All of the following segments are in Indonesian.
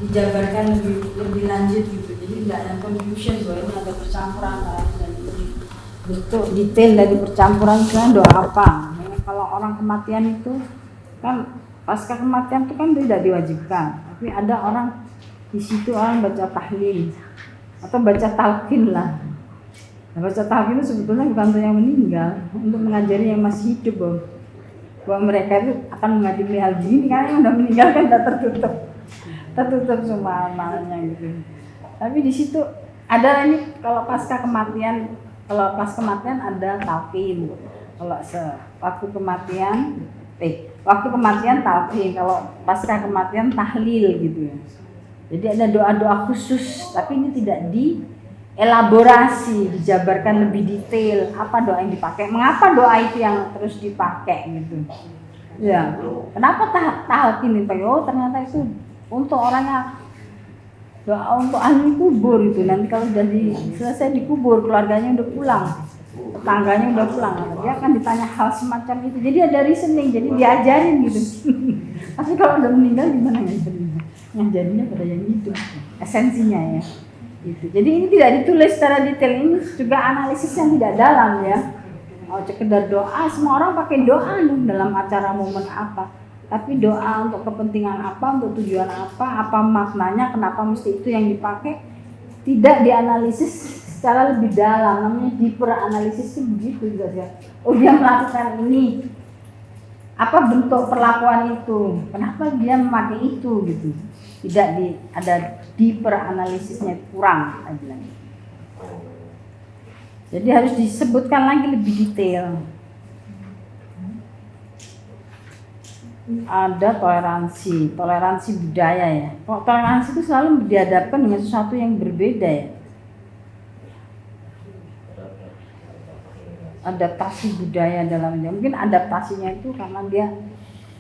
dijabarkan lebih lanjut gitu. Jadi nggak ada confusion bahwa ini ada percampuran dan ini bentuk detail dari percampuran kan doa apa. Nah, kalau orang kematian itu kan pasca kematian itu kan tidak diwajibkan, tapi ada orang di situ orang baca tahlil atau baca talqin lah. Nah, baca talqin itu sebetulnya bukan untuk yang meninggal, untuk mengajari yang masih hidup bahwa mereka itu akan menghadapi hal gini karena yang udah meninggal kan udah tertutup semua amalnya gitu. Tapi di situ ada ini kalau pasca kematian ada talqin. Kalau waktu kematian talqin, kalau pasca kematian tahlil gitu ya. Jadi ada doa-doa khusus, tapi ini tidak dielaborasi, dijabarkan lebih detail apa doa yang dipakai, mengapa doa itu yang terus dipakai gitu. Ya, kenapa talqin dipakai? Oh, ternyata itu untuk orangnya doa untuk ahli kubur itu. Nanti kalau sudah selesai dikubur, keluarganya udah pulang, tetangganya udah pulang, dia akan ditanya hal semacam itu. Jadi ada reasoning, jadi diajarin gitu. Tapi kalau udah meninggal gimana ngajarinnya? Ngajarinnya pada yang hidup, esensinya ya. Gitu. Jadi ini tidak ditulis secara detail, ini juga analisis yang tidak dalam ya. Oh, sekedar doa, semua orang pakai doa dalam acara momen apa. Tapi doa untuk kepentingan apa, untuk tujuan apa maknanya, kenapa mesti itu yang dipakai, tidak dianalisis secara lebih dalam. Namanya diperanalisis itu begitu ya. Oh, dia melakukan ini, apa bentuk perlakuan itu, kenapa dia memakai itu gitu. Tidak ada diperanalisisnya, kurang aja. Jadi harus disebutkan lagi lebih detail. Ada toleransi budaya ya. Toleransi itu selalu dihadapkan dengan sesuatu yang berbeda ya. Adaptasi budaya dalamnya, mungkin adaptasinya itu karena dia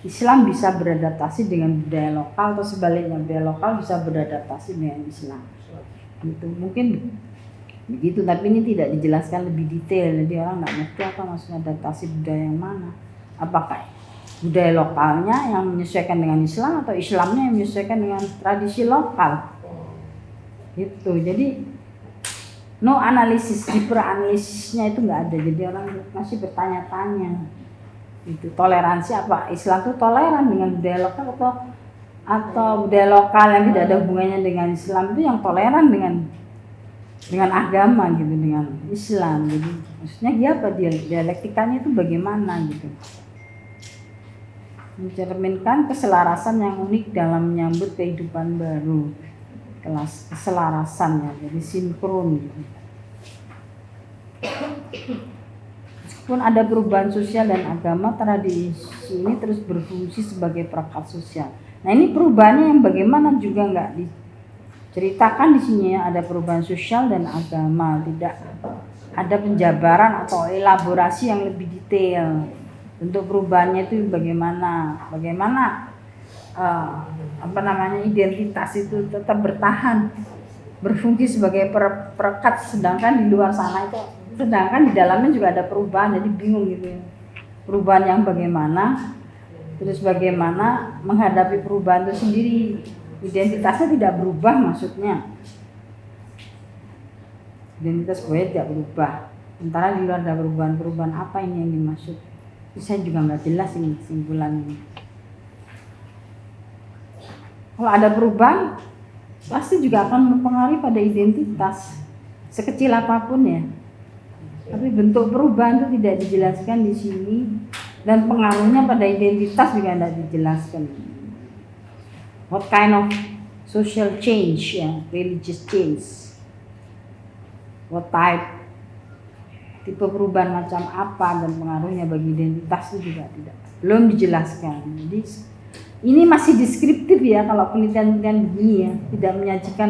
Islam bisa beradaptasi dengan budaya lokal atau sebaliknya budaya lokal bisa beradaptasi dengan Islam. Gitu mungkin begitu, tapi ini tidak dijelaskan lebih detail. Jadi orang nggak ngerti apa maksudnya adaptasi budaya yang mana. Apakah budaya lokalnya yang menyesuaikan dengan Islam atau Islamnya yang menyesuaikan dengan tradisi lokal? Gitu. Jadi no analisis, diperanalisisnya itu nggak ada. Jadi orang masih bertanya-tanya. Itu toleransi apa? Islam itu toleran dengan budaya lokal atau budaya lokal yang tidak ada hubungannya dengan Islam itu yang toleran dengan agama gitu, dengan Islam. Jadi maksudnya dia apa, dialektikanya itu bagaimana gitu. Mencerminkan keselarasan yang unik dalam menyambut kehidupan baru. Keselarasan ya, jadi sinkron gitu. Meskipun ada perubahan sosial dan agama, tradisi ini terus berfungsi sebagai perekat sosial. Nah, ini perubahannya yang bagaimana juga nggak diceritakan di sini ya. Ada perubahan sosial dan agama, tidak ada penjabaran atau elaborasi yang lebih detail. Bentuk perubahannya itu bagaimana identitas itu tetap bertahan, berfungsi sebagai perekat, sedangkan di luar sana itu, sedangkan di dalamnya juga ada perubahan. Jadi bingung gitu ya. Perubahan yang bagaimana, terus bagaimana menghadapi perubahan itu sendiri. Identitasnya tidak berubah, maksudnya identitas gue tidak berubah, sementara di luar ada perubahan apa ini yang dimaksud? Saya juga nggak jelas ini kesimpulannya. Kalau ada perubahan pasti juga akan mempengaruhi pada identitas sekecil apapun ya. Tapi bentuk perubahan itu tidak dijelaskan di sini, dan pengaruhnya pada identitas juga tidak dijelaskan. What kind of social change ya, religious change, what type, tipe perubahan macam apa dan pengaruhnya bagi identitas itu juga belum dijelaskan. Jadi ini masih deskriptif ya kalau penelitian begini ya, tidak menyajikan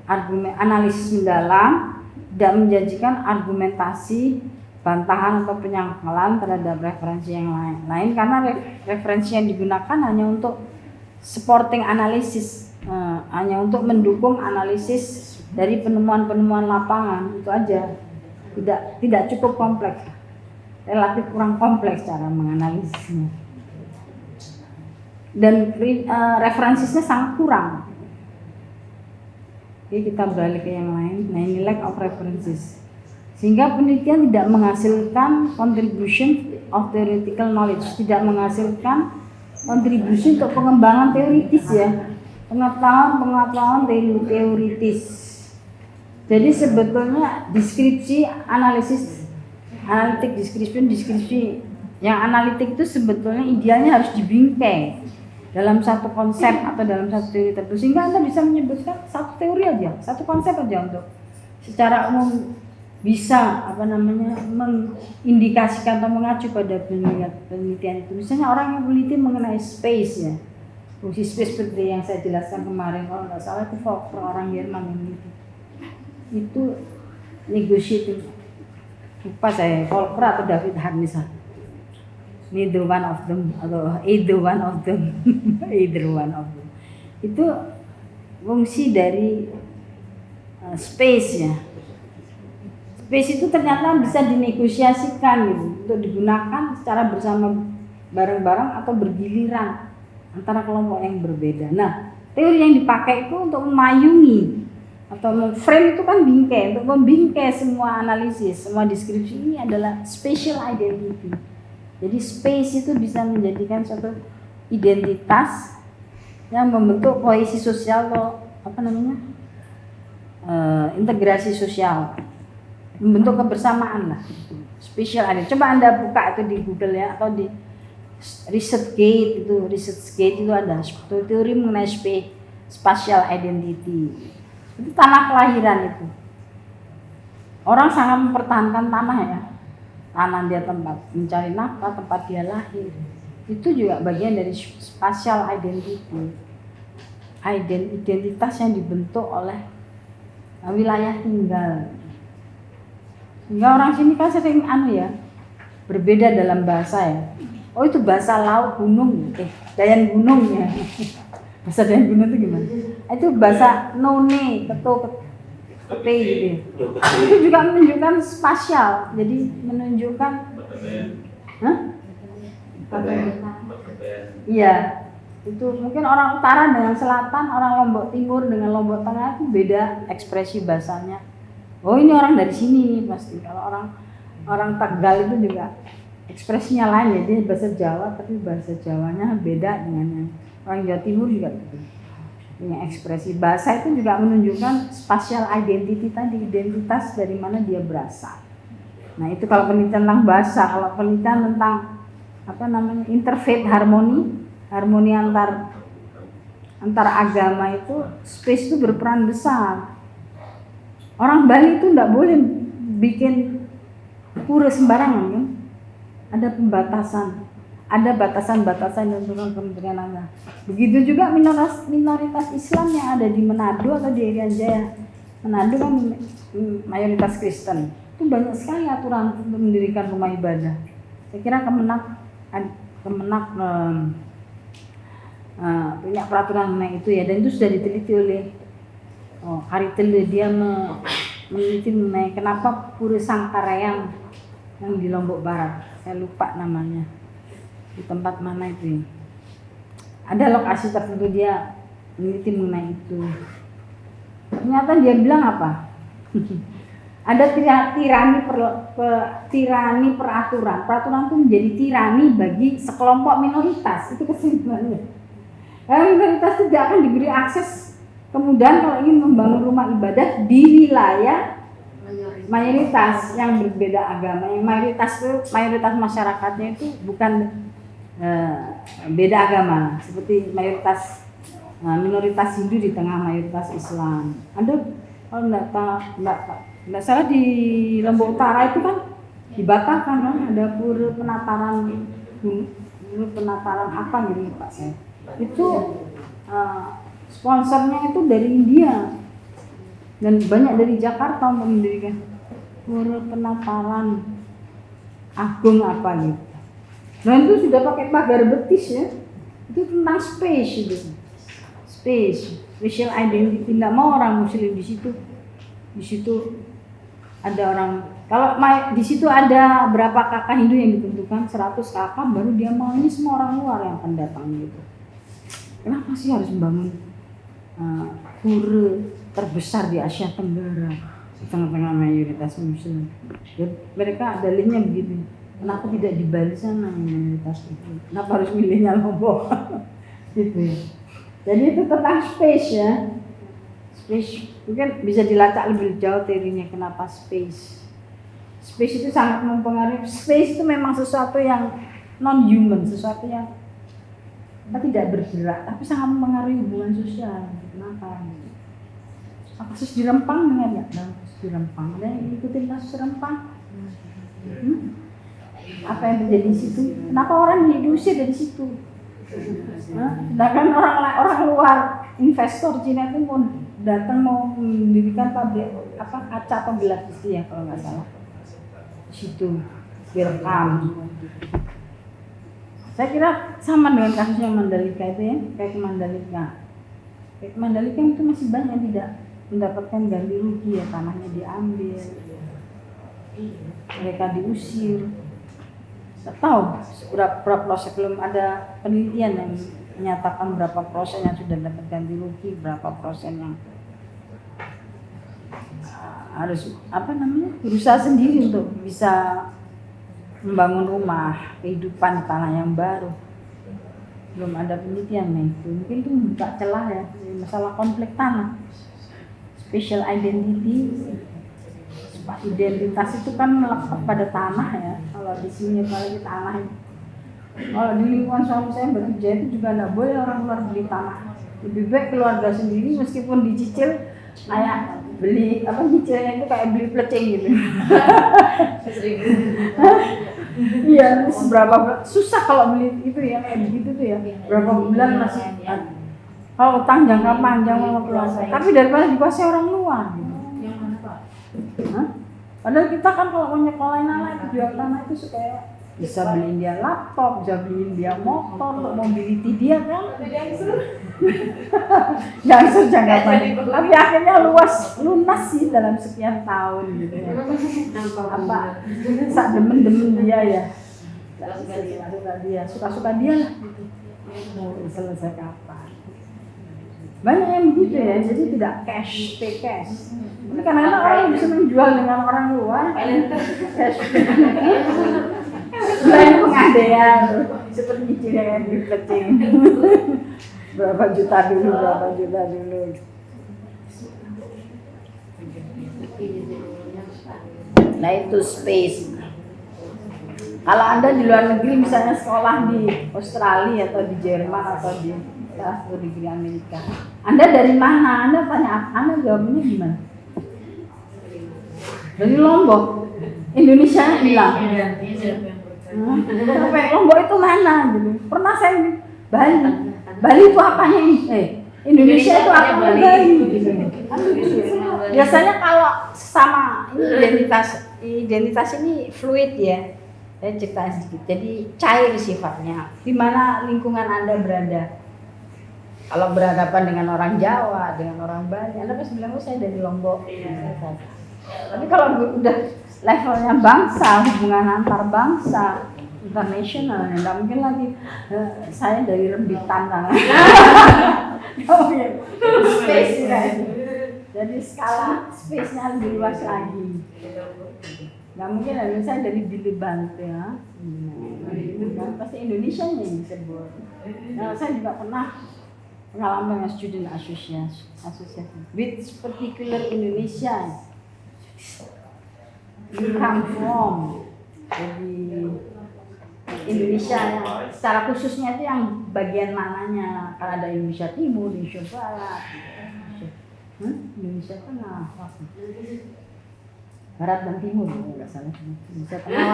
argumen analisis mendalam, tidak menjanjikan argumentasi, bantahan atau penyangkalan terhadap referensi yang lain karena referensi yang digunakan hanya untuk supporting analisis, hanya untuk mendukung analisis dari penemuan-penemuan lapangan, itu aja. Tidak cukup kompleks, relatif kurang kompleks cara menganalisisnya, dan referensinya sangat kurang. Oke, kita beralih ke yang lain. Nah, ini lack of references. Sehingga penelitian tidak menghasilkan contribution of theoretical knowledge, tidak menghasilkan kontribusi untuk pengembangan teoritis ya, pengetahuan teoritis. Jadi sebetulnya deskripsi, analitik deskripsi yang analitik itu sebetulnya idealnya harus dibingkai dalam satu konsep atau dalam satu teori tertentu, sehingga Anda bisa menyebutkan satu teori aja, satu konsep aja untuk secara umum bisa mengindikasikan atau mengacu pada penelitian itu. Misalnya orang yang meneliti mengenai space ya, fungsi space seperti yang saya jelaskan kemarin, kalau nggak salah itu Volcker, orang Jerman yang meneliti itu negotiating, lupa saya Volcker atau David Harness, neither one of them atau either one of them either one of them. Itu fungsi dari space ya. Space itu ternyata bisa dinegosiasikan gitu, untuk digunakan secara bersama bareng-bareng atau bergiliran antara kelompok yang berbeda. Nah, teori yang dipakai itu untuk memayungi atau frame itu kan bingkai, untuk membingkai semua analisis, semua deskripsi ini adalah spatial identity. Jadi space itu bisa menjadikan suatu identitas yang membentuk kohesi sosial atau integrasi sosial, membentuk kebersamaan lah. Spatial identity. Coba Anda buka itu di Google ya, atau di ResearchGate itu ada teori mengenai spatial identity. Itu tanah kelahiran itu. Orang sangat mempertahankan tanah ya. Tanah dia tempat mencari nafkah, tempat dia lahir. Itu juga bagian dari spatial identity. Identitas yang dibentuk oleh wilayah tinggal. Sehingga orang sini kan sering berbeda dalam bahasa ya. Oh itu bahasa laut gunung, Dayan gunung ya. Bahasa Dayan gunung itu gimana? Itu bahasa none, kete gitu. Itu juga menunjukkan spasial, jadi menunjukkan, iya, itu mungkin orang utara dengan selatan, orang Lombok Timur dengan Lombok Tengah itu beda ekspresi bahasanya. Oh ini orang dari sini pasti. Kalau orang Tegal itu juga ekspresinya lain, jadi bahasa Jawa tapi bahasa Jawanya beda dengan yang orang Jawa Timur juga gitu. Punya ekspresi. Bahasa itu juga menunjukkan spatial identity tadi, identitas dari mana dia berasal. Nah itu kalau penelitian tentang bahasa. Kalau penelitian tentang interfaith harmoni antar agama itu, space itu berperan besar. Orang Bali itu tidak boleh bikin pura sembarangan kan? Ada pembatasan. Ada batasan-batasan yang dilakukan Kementerian Agama. Begitu juga minoritas Islam yang ada di Manado atau di Irian Jaya. Manado kan mayoritas Kristen. Itu banyak sekali aturan untuk mendirikan rumah ibadah. Saya kira Kemenak punya peraturan mengenai itu ya, dan itu sudah diteliti oleh Haritelu. Dia meneliti mengenai kenapa Pura Sangkareang yang di Lombok Barat. Saya lupa namanya. Di tempat mana itu ya. Ada lokasi tertentu dia meneliti mengenai itu. Ternyata dia bilang apa? Ada tirani peraturan. Peraturan itu menjadi tirani bagi sekelompok minoritas. Itu kesimpulannya. Minoritas tidak akan diberi akses kemudahan kalau ingin membangun rumah ibadah di wilayah mayoritas yang berbeda agama. Yang mayoritas masyarakatnya itu bukan beda agama, seperti minoritas Hindu di tengah mayoritas Islam. Ada kalau nggak salah di Lombok Utara itu kan dibatalkan kan, ada pura penataran apa gitu Pak saya. Itu sponsornya itu dari India dan banyak dari Jakarta untuk mendirikan pura penataran agung apa gitu. Nah itu sudah pakai pagar betis ya. Itu tentang space itu. Spatial identity. Tidak mau orang Muslim di situ. Di situ ada orang. Kalau di situ ada berapa kakak Hindu yang ditentukan 100 kakak, baru dia mau, ini semua orang luar yang akan datang gitu. Kenapa sih harus membangun pura terbesar di Asia Tenggara, tengah-tengah mayoritas Muslim. Jadi mereka dalihnya begitu. Kenapa tidak di Bali sana mayoritas itu? Kenapa harus milihnya Lombok? Gitu ya. Jadi itu tentang space ya. Space mungkin bisa dilacak lebih jauh teorinya kenapa space. Space itu sangat mempengaruhi. Space itu memang sesuatu yang non-human, sesuatu yang tidak bergerak, tapi sangat mempengaruhi hubungan sosial. Kenapa? Kasus di Rempang dengar nggak? Kasus di Rempang. Ada yang ikutin kasus Rempang? Apa yang terjadi di situ? Kenapa orang diusir dari situ? Sedangkan orang luar, investor Cina itu mau datang mau mendirikan pabrik kaca pembelah besi ya kalau nggak salah. Situ direkam. Saya kira sama dengan kasusnya Mandalika itu ya, kayak Mandalika. Kayak Mandalika itu masih banyak yang tidak mendapatkan ganti rugi ya, tanahnya diambil, mereka diusir. Tidak tahu berapa proses, belum ada penelitian yang menyatakan berapa persen yang sudah dapat ganti rugi, berapa persen yang harus berusaha sendiri untuk bisa membangun rumah, kehidupan di tanah yang baru. Belum ada penelitian itu. Mungkin itu membuka celah ya, masalah konflik tanah. Special identity, identitas itu kan melekat pada tanah ya. Kalau di sini apalagi tanah itu. Kalau di lingkungan suami saya Batu Jaya itu juga tidak boleh orang luar beli tanah. Lebih baik keluarga sendiri meskipun dicicil kayak beli nyicilnya itu kayak beli plecing gitu. Iya, seberapa susah kalau beli itu ya kayak begitu tuh ya. Berapa bulan masih kalau utang jangka panjang mau keluarga. Tapi daripada dikuasai orang luar gitu. Yang mana Pak? Padahal kita kan kalau mau nyekolahin anak itu jual tanah itu supaya bisa beliin dia laptop, bisa beliin dia motor, untuk mobility dia kan. Jangan jangka panjang. Tapi akhirnya lunas sih dalam sekian tahun gitu ya. Sak demen dia ya. Suka dia lah gitu. Mau selesai kapan? Banyak yang begitu ya, jadi tidak cash, pay cash. Tapi kadang-kadang orang bisa menjual dengan orang luar, cash. Selain pengadaian, seperti cicilan yang di plecing. Berapa juta dulu. Nah itu space. Kalau Anda di luar negeri misalnya sekolah di Australia atau di Jerman atau di negeri Amerika, Anda dari mana? Anda tanya, Anda jawabnya gimana? Dari Lombok. Indonesia bilang. Lombok itu mana? Gitu. Pernah saya di Bali. Bali itu apanya? Indonesia itu apa? Bali. Biasanya kalau sama ini identitas ini fluid ya. Saya ceritain sedikit. Jadi cair sifatnya. Di mana lingkungan Anda berada? Kalau berhadapan dengan orang Jawa, dengan orang Bali, Anda pasti bilang, saya dari Lombok. Tapi kalau udah levelnya bangsa, hubungan antar bangsa, internasional, nggak mungkin lagi saya dari Rembitan sana. Space ya. Jadi skala space-nya lebih luas lagi. Nggak mungkin saya dari Biliban ya. Pasti Indonesia yang disebut. Nah, saya juga pernah pengalaman dengan student association with particular Indonesia. You come from, jadi Indonesia yang secara khususnya itu yang bagian mananya? Kalau ada Indonesia Timur, Indonesia Barat, Indonesia Tengah, Barat dan Timur, nggak salah. Indonesia Tengah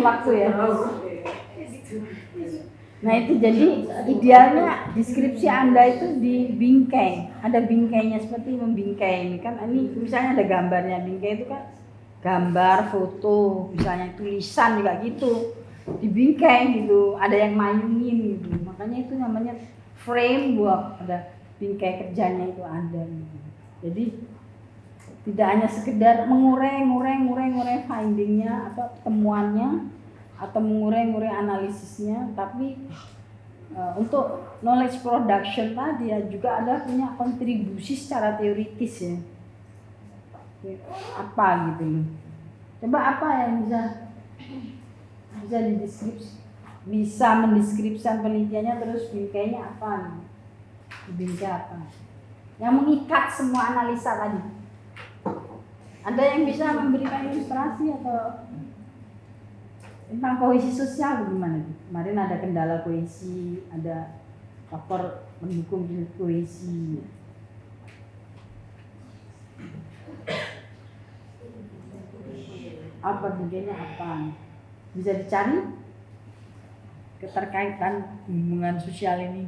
waktu ya. Nah itu jadi idealnya deskripsi Anda itu di bingkai, ada bingkainya seperti membingkai. Ini kan ini misalnya ada gambarnya, bingkai itu kan gambar, foto, misalnya tulisan juga gitu, dibingkai gitu, ada yang mayungin gitu. Makanya itu namanya framework, ada bingkai kerjanya itu ada. Gitu. Jadi tidak hanya sekedar mengurai findingnya atau temuannya atau mengurai analisisnya, tapi untuk knowledge production tadi ya juga ada punya kontribusi secara teoritis ya. Apa gitu loh. Coba apa yang bisa dideskripsi, bisa mendeskripsikan penelitiannya terus bingkainya apa nih? Bingkai apa? Yang mengikat semua analisa tadi. Ada yang bisa memberikan ilustrasi atau tentang kohesi sosial gimana? Kemarin ada kendala kohesi, ada faktor mendukung kohesi. Apa bedanya apa? Bisa dicari keterkaitan hubungan sosial ini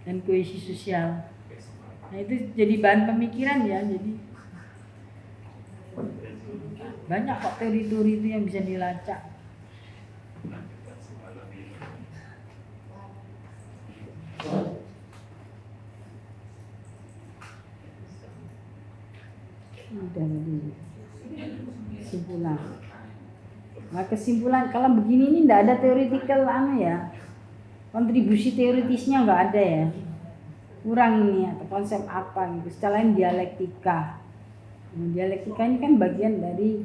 dan kohesi sosial. Nah itu jadi bahan pemikiran ya. Jadi banyak kok teori-teori itu yang bisa dilacak. Udah dulu. Kesimpulan. Nah kesimpulan kalau begini ini tidak ada teoretikal ya. Kontribusi teoritisnya nggak ada ya. Kurang ini atau konsep apa gitu. Secara lain dialektika. Nah, dialektika ini kan bagian dari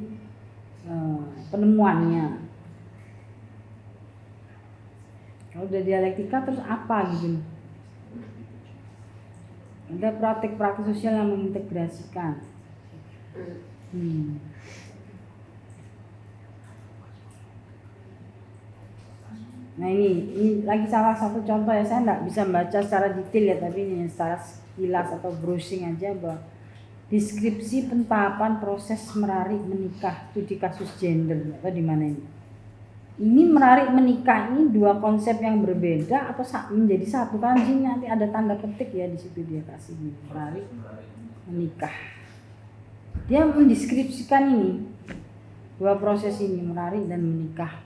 penemuannya. Kalau udah dialektika terus apa gitu? Ada praktik-praktik sosial yang mengintegrasikan. Nah ini lagi salah satu contoh ya, saya nggak bisa baca secara detail ya, tapi ini secara sekilas atau browsing aja bahwa deskripsi pentahapan proses merarik menikah itu di kasus gender atau di mana ini? Ini merarik menikah ini dua konsep yang berbeda atau menjadi satu kan? Sini nanti ada tanda petik ya di situ dia kasih merarik menikah. Dia mendeskripsikan ini dua proses ini merarik dan menikah.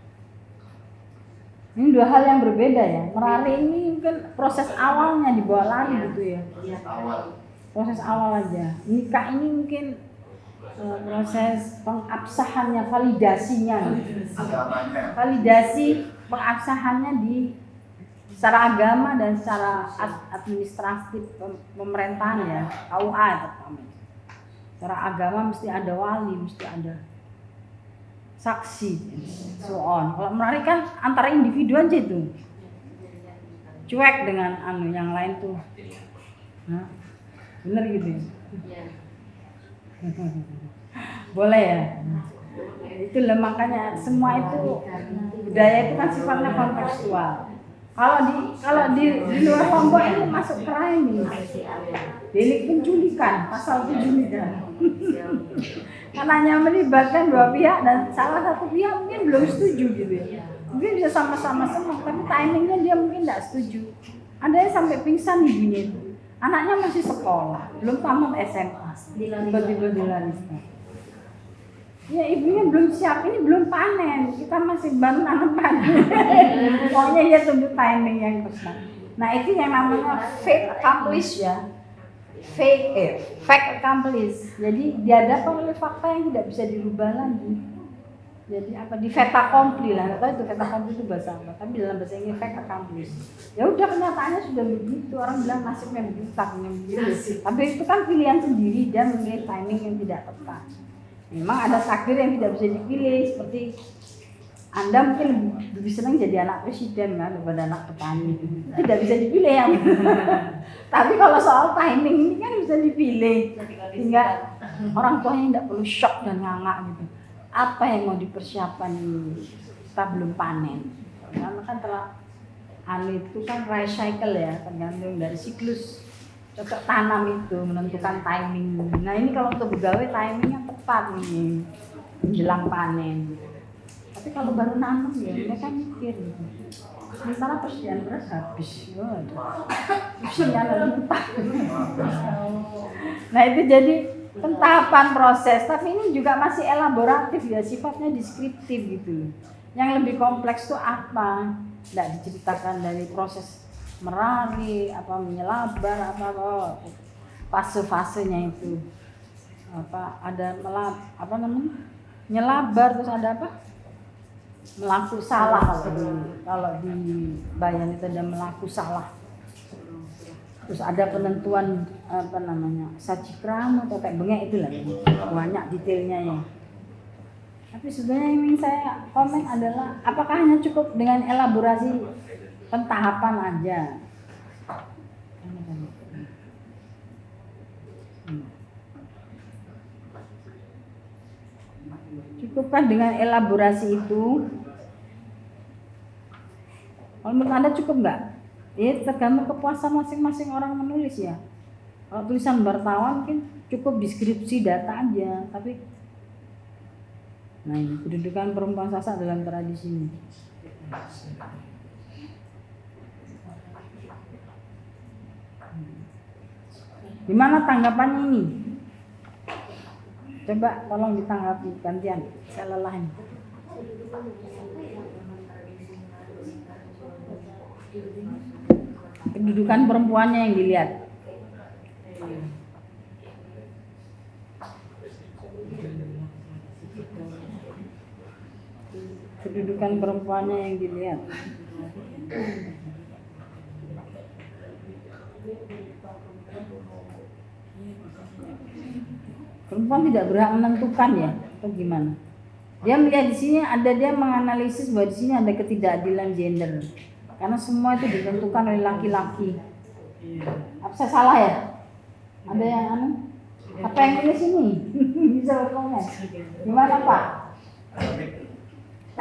Ini dua hal yang berbeda ya. Merarik ini mungkin proses awalnya dibawa lari gitu ya. Proses awal aja. Nikah ini mungkin proses pengabsahannya, validasinya. Validasi pengabsahannya di secara agama dan secara administratif pemerintahan ya. KUA terutama. Secara agama mesti ada wali, mesti ada saksi, so on. Kalau merarik kan antara individu aja itu, cuek dengan yang lain tuh, nah, bener gitu ya? Boleh ya? Itulah makanya semua itu budaya itu kan sifatnya kontekstual. Kalau di luar Lombok ini masuk crime ini, delik penculikan, pasal 7 karena hanya melibatkan dua pihak dan salah satu pihak mungkin belum setuju gitu ya. Mungkin bisa sama-sama senang, tapi timingnya dia mungkin tidak setuju. Ada yang sampai pingsan ibunya itu. Anaknya masih sekolah, belum tamat SMA, tiba-tiba dilariskan. Ya ibunya belum siap, ini belum panen, kita masih baru nanam padi. Pokoknya dia tunggu timing yang tepat. Nah itu yang namanya fate accomplished ya. Fact accomplished. Jadi dihadapkan oleh fakta yang tidak bisa dirubah lagi. Jadi apa di fait accompli lah, nggak tahu itu fait accompli itu bahasa apa, tapi dalam bahasa Inggris fact accomplished. Ya udah kenyataannya sudah begitu, orang bilang nasibnya begitu, takdirnya begitu. Tapi itu kan pilihan sendiri dan memilih timing yang tidak tepat. Memang ada takdir yang tidak bisa dipilih, seperti Anda mungkin lebih senang jadi anak presiden kan daripada anak petani. Tidak bisa dipilih yang tapi kalau soal timing ini kan bisa dipilih, sehingga orang tuanya tidak perlu shock dan ngangak gitu. Apa yang mau dipersiapkan ini? Kita belum panen. Karena kan telah itu kan rice cycle ya, tergantung dari siklus cocok tanam itu menentukan timing. Nah ini kalau untuk begawe timingnya tepat nih menjelang panen. Tapi kalau baru nanam ya mereka mikir gitu. Sementara persediaan beras habis. Nah itu jadi pentahapan proses, tapi ini juga masih elaboratif ya, sifatnya deskriptif gitu. Yang lebih kompleks itu apa? Tidak diceritakan dari proses merari, apa menyelabar, apa fase-fasenya itu. Apa ada nyelabar terus ada apa? melaku salah kalau di Bayan itu ada melaku salah. Terus ada penentuan saji krama atau kayak bengek itulah banyak detailnya ya. Tapi sebenarnya yang ingin saya komen adalah apakah hanya cukup dengan elaborasi pentahapan aja? Cukupkah dengan elaborasi itu? Kalau menurut Anda cukup nggak? Ya tergantung kepuasan masing-masing orang menulis ya. Kalau tulisan wartawan mungkin cukup deskripsi data aja, tapi nah ini kedudukan perempuan Sasak dalam tradisi ini. Gimana tanggapannya ini? Coba tolong ditanggapi gantian. Saya lelah ini. Kedudukan perempuannya yang dilihat. Kedudukan perempuannya yang dilihat. Perempuan tidak berhak menentukan ya, atau gimana? Dia melihat di sini dia menganalisis bahwa di sini ada ketidakadilan gender. Karena semua itu ditentukan oleh laki-laki. Apa saya salah ya? Ada yang apa yang tulis ini? Bisa berkomen. Gimana Pak?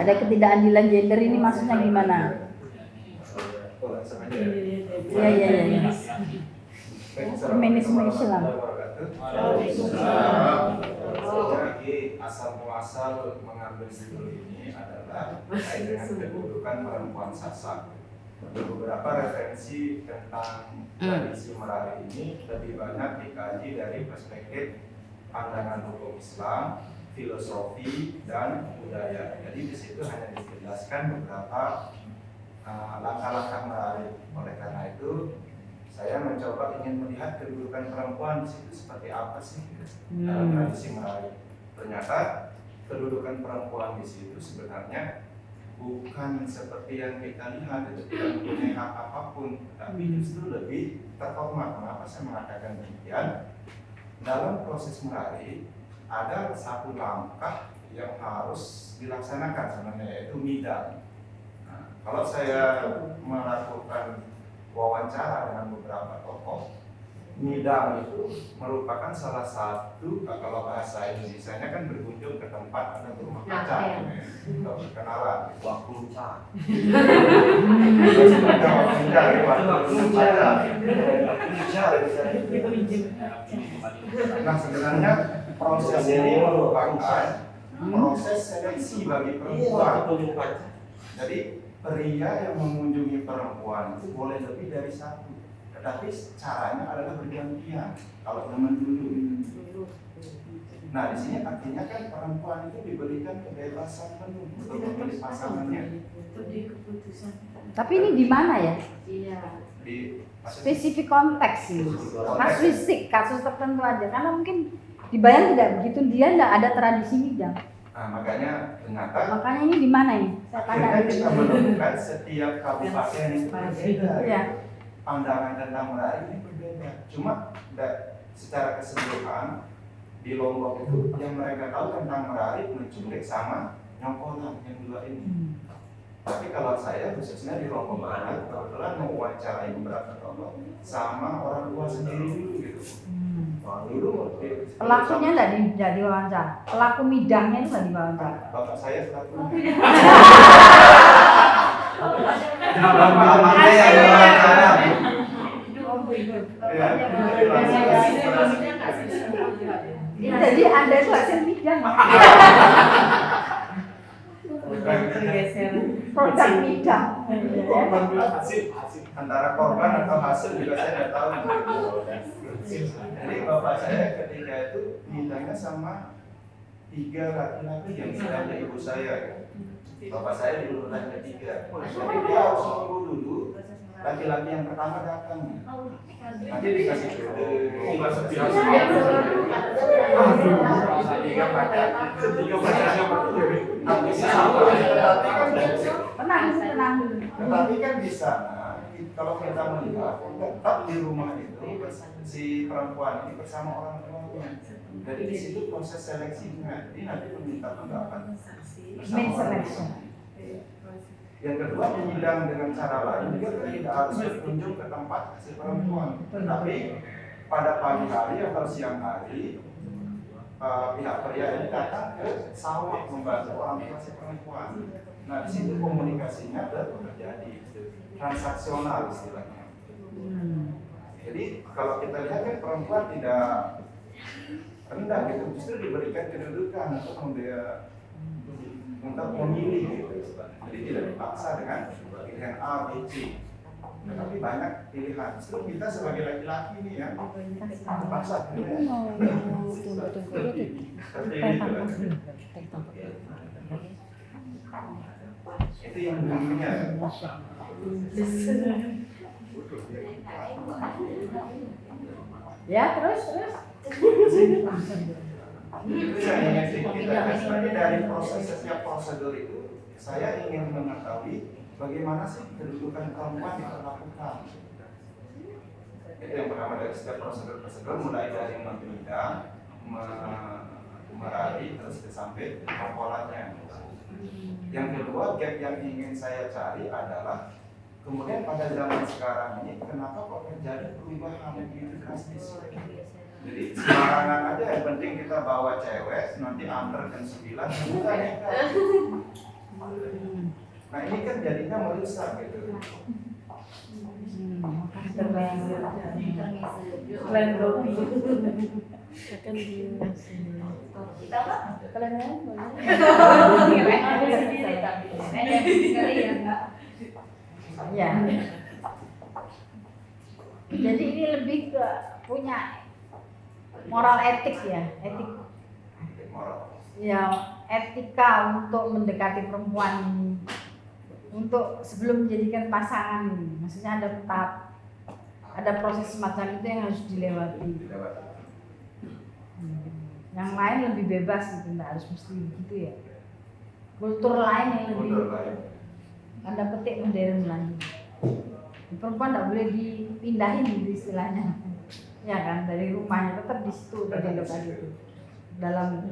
Ada ketidakadilan gender ini maksudnya gimana? Iya. Feminisme Islam. Jadi asal muasal mengambil judul ini adalah terkait dengan kedudukan perempuan Sasak. Beberapa referensi tentang tradisi Merapi ini lebih banyak dikaji dari perspektif pandangan hukum Islam, filosofi, dan budaya. Jadi di situ hanya dijelaskan beberapa langkah-langkah Merapi. Oleh karena itu, saya mencoba ingin melihat kedudukan perempuan di situ seperti apa sih dalam tradisi Merapi. Ternyata kedudukan perempuan di situ sebenarnya bukan seperti yang kita lihat, itu tidak mempunyai hak apapun, tapi justru lebih terhormat. Mengapa saya mengatakan demikian? Dalam proses Merapi ada satu langkah yang harus dilaksanakan sebenarnya, yaitu midang. Nah, kalau saya melakukan wawancara dengan beberapa tokoh, midang itu merupakan salah satu, kalau bahasa Indonesianya kan berkunjung ke tempat ada rumah kaca, atau berkenalan, waktu kaca. Nah sebenarnya proses ini merupakan proses seleksi bagi perempuan. Jadi pria yang mengunjungi perempuan itu boleh lebih dari satu. Tetapi caranya adalah bergantian. Kalau zaman dulu. Nah, di sini artinya kan perempuan itu diberikan kebebasan penuh untuk memilih pasangannya. Tapi ini di mana ya? Iya. Di spesifik konteks ini. Kasuistik, kasus tertentu aja. Karena mungkin di Bayan tidak begitu, dia tidak ada tradisi midang. Nah, makanya ini di mana ini? Saya tanya. Akhirnya kita menemukan setiap kabupaten itu berbeda. Ya. Pandangan tentang Merapi ini berbeda. Cuma secara keseluruhan di Lombok itu yang mereka tahu tentang Merapi menculik sama nyongkolan yang dua ini. Tapi kalau saya khususnya di Lombok Barat kebetulan mau wawancarai beberapa tokoh sama orang tua sendiri dulu gitu. Dulu Pelakunya tidak diwawancara. Pelaku midangnya itu tidak diwawancara. Bapak saya pelaku. Jadi Anda itu hasil midang. Produk midang. Antara korban atau hasil juga saya tidak tahu. Jadi bapak saya ketika itu midangnya sama 3 laki-laki yang istilahnya ibu saya. Bapak saya di urutan ketiga. Jadi dia harus nunggu dulu laki-laki yang pertama datang, nanti dikasih tiga tenang dulu. Tetapi kan di sana, kalau kita melihat, tetap di rumah itu si perempuan ini bersama orang tuanya. Jadi di situ proses seleksinya, ini nanti meminta pendapat bersama orang tuanya. Yang kedua, mengundang dengan cara lain juga tidak harus berkunjung ke tempat si perempuan, tapi pada pagi hari atau siang hari pihak pria ini datang ke sawah membantu orang tua si perempuan. Nah di situ komunikasinya terjadi transaksional istilahnya. Jadi kalau kita lihat kan perempuan tidak rendah gitu, justru diberikan kedudukan untuk memilih gitu. Jadi tidak dipaksa dengan pilihan A, B, C. Tetapi banyak pilihan. Justru kita sebagai laki-laki ini ya terpaksa. Itu yang dulunya. Ya terus. Itu yang ingin kita sebagai dari setiap prosedur itu, saya ingin mengetahui bagaimana sih kedudukan perempuan diperlakukan. Itu yang pertama dari setiap prosedur mulai dari membidang, meraih, terus sampai kompolannya. Yang kedua, gap yang ingin saya cari adalah kemudian pada zaman sekarang ini kenapa kok terjadi perubahan begitu drastis? Jadi sembarangan aja, yang penting kita bawa cewek nanti antar jam 9 kita nikah. Nah ini kan jadinya merusak gitu. Selain roti. Kita apa? Kalian ya. Jadi ini lebih ke punya moral etik ya, etik ya, etika untuk mendekati perempuan ini, untuk sebelum menjadikan pasangan ini. Maksudnya ada tahap, ada proses semacam itu yang harus dilewati. Yang lain lebih bebas gitu, nggak harus mesti begitu ya. Kultur lain yang lebih tanda petik modern lagi. Perempuan nggak boleh dipindahin gitu istilahnya. Ya kan, dari rumahnya tetap di situ tadi itu dalam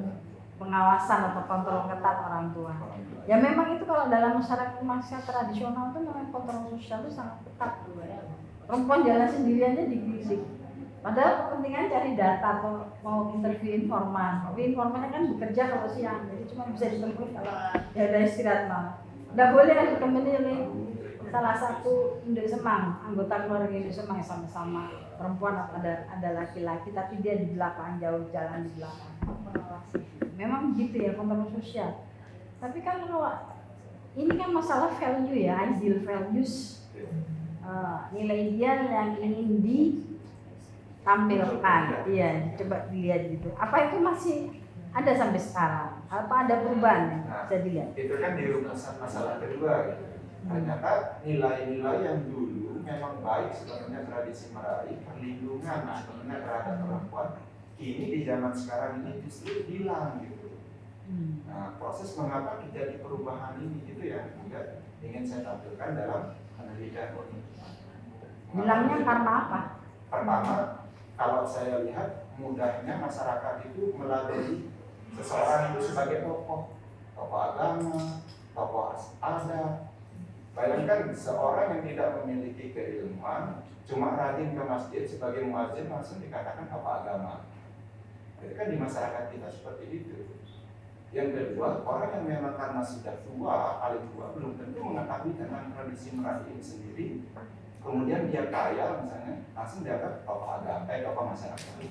pengawasan atau kontrol ketat orang tua. Ya memang itu kalau dalam masyarakat tradisional itu memang kontrol sosial itu sangat ketat. Perempuan jalan sendirian aja digigit. Padahal kepentingan cari data atau mau interview informan. Tapi informannya kan bekerja kalau siang, jadi cuma bisa ditemui kalau ya ada istirahat malam. Nggak boleh ditemani oleh salah satu induk semang, anggota keluarga induk semang yang sama-sama perempuan atau ada laki-laki tapi dia di belakang, jauh jalan di belakang. Memang begitu ya kontrol sosial. Tapi kan kalau ini kan masalah value ya, ideal values, nilai ideal yang ingin ditampilkan. Iya, coba dilihat gitu. Apa itu masih ada sampai sekarang? Apa ada perubahan? Bisa dilihat. Itu kan di rumusan masalah kedua gitu. Ternyata nilai-nilai yang dulu memang baik sebenarnya tradisi meraih perlindungan sebenarnya terhadap perempuan, kini di zaman sekarang ini justru hilang gitu. Nah, proses mengapa terjadi perubahan ini itu yang juga ingin saya tampilkan dalam penelitian ini. Hilangnya karena apa? Pertama, kalau saya lihat mudahnya masyarakat itu melabeli seseorang itu sebagai tokoh agama, tokoh adat. Bayangkan seorang yang tidak memiliki keilmuan, cuma rajin ke masjid sebagai muadzin langsung dikatakan tokoh agama. Jadi kan di masyarakat kita seperti itu. Yang kedua, orang yang memang karena sudah tua, paling tua, belum tentu mengetahui tentang tradisi meraih ini sendiri. Kemudian dia kaya misalnya, langsung dianggap tokoh agama, tokoh masyarakat.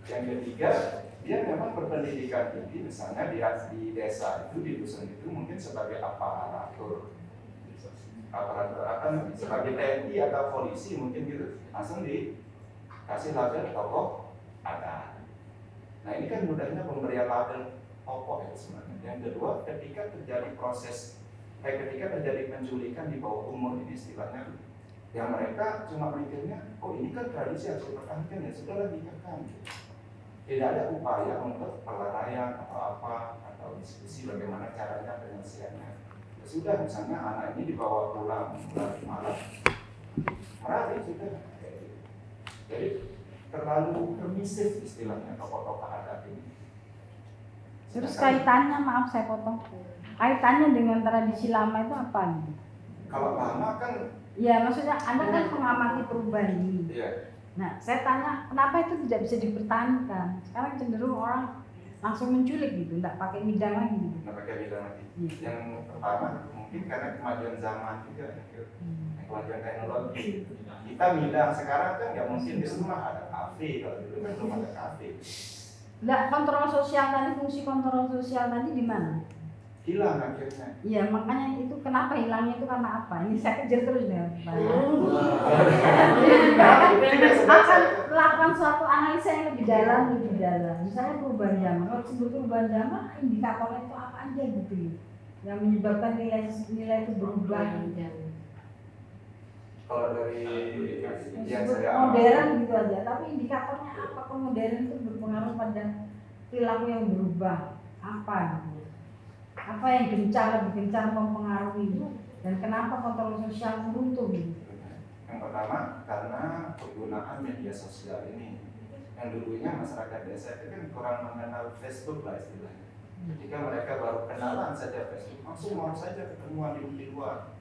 Yang ketiga, dia memang berpendidikan tinggi, misalnya di desa itu, di dusun itu mungkin sebagai aparatur sebagai TNI atau polisi mungkin gitu, langsung dikasih label tokoh adat. Nah ini kan mudahnya pemberian label tokoh ya sebenarnya. Yang kedua, ketika terjadi proses ketika terjadi penculikan di bawah umur ini istilahnya, yang mereka cuma mikirnya, oh ini kan tradisi harus dipertahankan, ya sudah biarkan. Tidak ada upaya untuk pelarian atau apa, atau diskusi bagaimana caranya penyelesaiannya. Ya sudah, misalnya anak ini dibawa pulang malam, merari sudah. Jadi terlalu permisif istilahnya tokoh-tokoh adat ini. Terus kaitannya, maaf saya potong, kaitannya dengan tradisi lama itu apa? Kalau lama kan, ya maksudnya Anda kan mengamati perubahan ini. iya. Nah saya tanya kenapa itu tidak bisa dipertahankan? Sekarang cenderung orang langsung menculik gitu, tidak pakai midang lagi gitu. Nggak pakai bidang lagi. Yang pertama mungkin karena kemajuan zaman juga, kemajuan teknologi. Kita midang sekarang kan nggak mungkin di rumah ada kafe, kalau dulu kan belum ada kafe. Nah, kontrol sosial tadi, fungsi kontrol sosial tadi di mana? Hilang akhirnya. Iya, makanya itu kenapa hilangnya itu karena apa? Ini saya kejar terus deh. Akan melakukan suatu analisa yang lebih dalam. Misalnya perubahan zaman. Kalau sebelum perubahan zaman, indikatornya itu apa aja gitu yang menyebabkan nilai itu berubah. Kalau dari yang Disebut saya modern gitu aja, tapi indikatornya apa? Modern itu berpengaruh pada perilaku yang berubah apa gitu. Apa yang lebih gencar mempengaruhi dan kenapa kontrol sosial runtuh gitu? Yang pertama karena penggunaan media sosial ini. Yang dulunya masyarakat desa itu kan kurang mengenal Facebook lah istilahnya. Ketika mereka baru kenalan saja Facebook, langsung mau saja ketemuan di luar.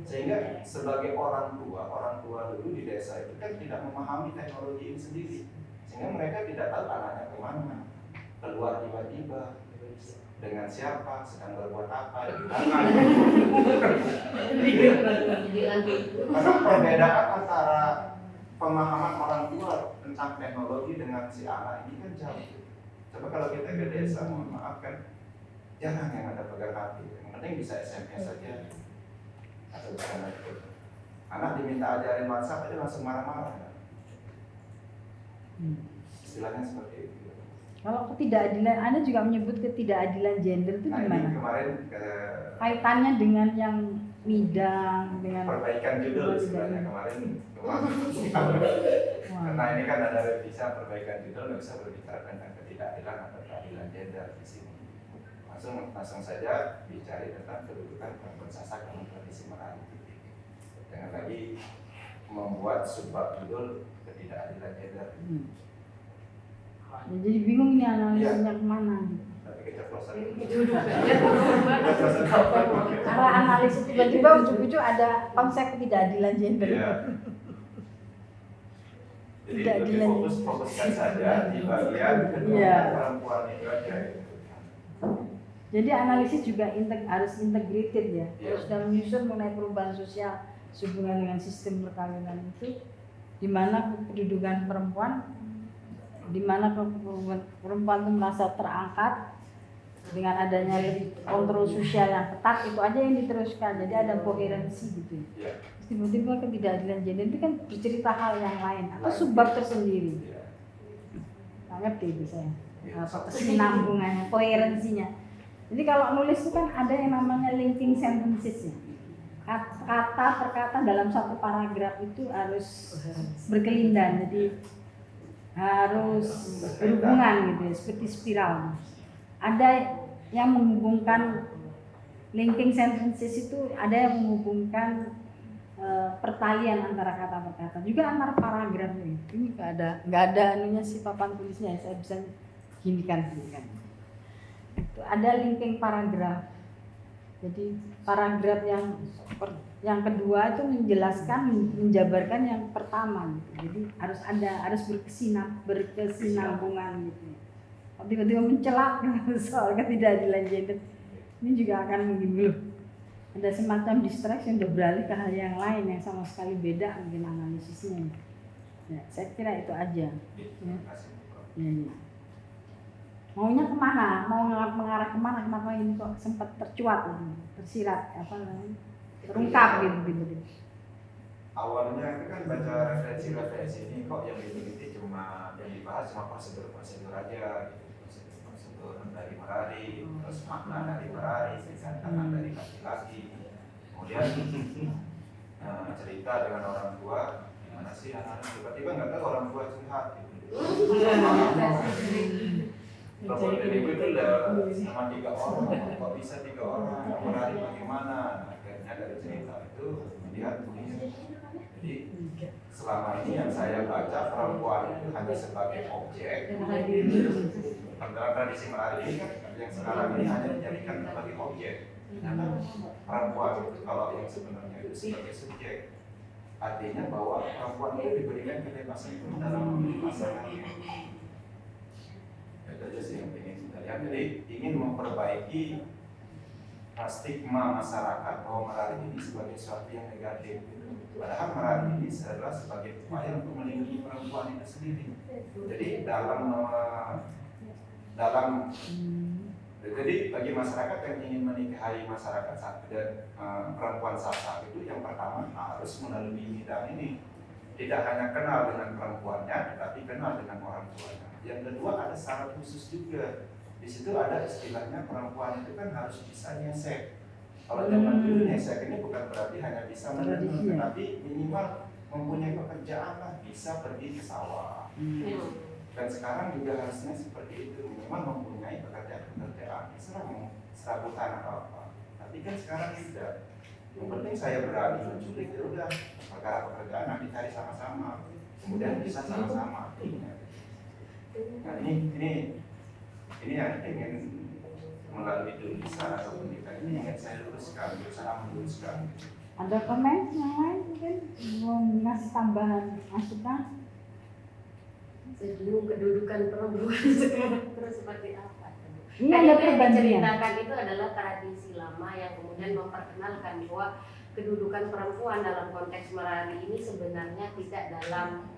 Sehingga sebagai orang tua dulu di desa itu kan tidak memahami teknologi ini sendiri. Sehingga mereka tidak tahu anaknya kemana, keluar tiba-tiba, dengan siapa, sedang berbuat apa, di mana. Karena perbedaan antara pemahaman orang tua tentang teknologi dengan si anak ini kan jauh. Coba kalau kita ke desa, mohon maaf kan, jarang yang ada pegang HP. Yang penting bisa SMS saja atau bukan itu. Anak diminta ajarin WhatsApp aja langsung marah-marah. Istilahnya seperti itu. Kalau ketidakadilan, Anda juga menyebut ketidakadilan gender itu gimana? Kemarin kaitannya dengan yang midang, dengan perbaikan judul istilahnya kemarin. Karena ini kan ada revisi perbaikan judul, nggak bisa berbicara tentang ketidakadilan atau keadilan gender di sini. Langsung saja bicara tentang kedudukan perempuan Sasak dalam tradisi Merapi. Jangan lagi membuat subbab judul ketidakadilan gender. Ya, jadi bingung ini analisanya kemana gitu. Tapi keceplosan. Arah analisis tiba-tiba ujung-ujung ada konsep ketidakadilan gender. Iya. Jadi lebih fokuskan saja di bagian perempuan itu aja. Jadi analisis juga harus integrated ya. Iya. Terus dalam menyusun mengenai perubahan sosial sehubungan dengan sistem perkawinan itu, di mana kedudukan perempuan, di mana perempuan itu merasa terangkat dengan adanya kontrol sosial yang ketat, itu aja yang diteruskan. Jadi ada koherensi gitu. Yeah. Tiba-tiba ketidakadilan gender itu kan bercerita hal yang lain atau subbab tersendiri. Nggak ngerti itu saya. Apa kesinambungannya, koherensinya. Jadi kalau nulis itu kan ada yang namanya linking sentences ya. Kata per kata dalam satu paragraf itu harus berkelindan. Jadi harus berhubungan gitu ya, seperti spiral. Ada yang menghubungkan linking sentences itu, ada yang menghubungkan pertalian antara kata per kata, juga antara paragraf ini. Ini nggak ada anunya si papan tulisnya, saya bisa ginikan. Itu ada linking paragraf. Jadi paragraf yang kedua itu menjabarkan yang pertama gitu. Jadi harus berkesinambungan gitu. Kalau tiba-tiba mencelak soal ketidakadilan gender, ini juga akan menimbulkan ada semacam distraction, udah beralih ke hal yang lain yang sama sekali beda mungkin analisisnya. Ya, saya kira itu aja. Ya. Maunya kemana? Mau mengarah kemana? Kenapa ini kok sempat tercuat, tersirat, terungkap gitu. Awalnya kan baca referensi ini kok yang diteliti cuma yang dibahas cuma prosedur aja gitu. turun dari Merari, terus makna dari Merari, anak dari laki-laki. Kemudian cerita dengan orang tua, gimana sih anak-anak tiba-tiba nggak tahu orang tua curhat gitu. Telepon dari ibu itu udah sama 3 orang, kok bisa 3 orang, Merari bagaimana? Nah, akhirnya dari cerita itu melihat ini. Jadi selama ini yang saya baca perempuan itu hanya sebagai objek. Dalam tradisi Merari ini kan yang sekarang ini hanya dijadikan sebagai objek. Perempuan itu kalau yang sebenarnya itu sebagai subjek, artinya bahwa perempuan itu diberikan kebebasan itu dalam memilih pasangannya. Itu aja sih yang ingin kita lihat. Jadi ingin memperbaiki stigma masyarakat bahwa Merari ini sebagai sesuatu yang negatif. Padahal Merari ini adalah sebagai upaya untuk melindungi perempuan itu sendiri. Jadi jadi bagi masyarakat yang ingin menikahi masyarakat dan perempuan Sasak itu yang pertama harus melalui bidang ini. Tidak hanya kenal dengan perempuannya, tetapi kenal dengan orang tuanya. Yang kedua ada syarat khusus juga. Di situ ada istilahnya perempuan itu kan harus bisa nyesek. Kalau zaman dulu nyesek ini bukan berarti hanya bisa menenun, tetapi minimal mempunyai pekerjaan lah, bisa pergi ke sawah. Dan sekarang juga harusnya seperti itu, minimal mempunyai pekerjaan, serabutan atau apa. Tapi kan sekarang tidak. Yang penting saya berani menculik, ya udah perkara pekerjaan nanti cari sama-sama, kemudian bisa sama-sama. Nah ini yang ingin melalui tulisan atau pendidikan ini ingin saya luruskan, berusaha meluruskan. Ada komen yang lain mungkin mau ngasih tambahan masukan? Sebelum kedudukan perempuan sekarang terus seperti apa? Iya, yang ada perbandingan. diceritakan itu adalah tradisi lama yang kemudian memperkenalkan bahwa kedudukan perempuan dalam konteks Merari ini sebenarnya tidak dalam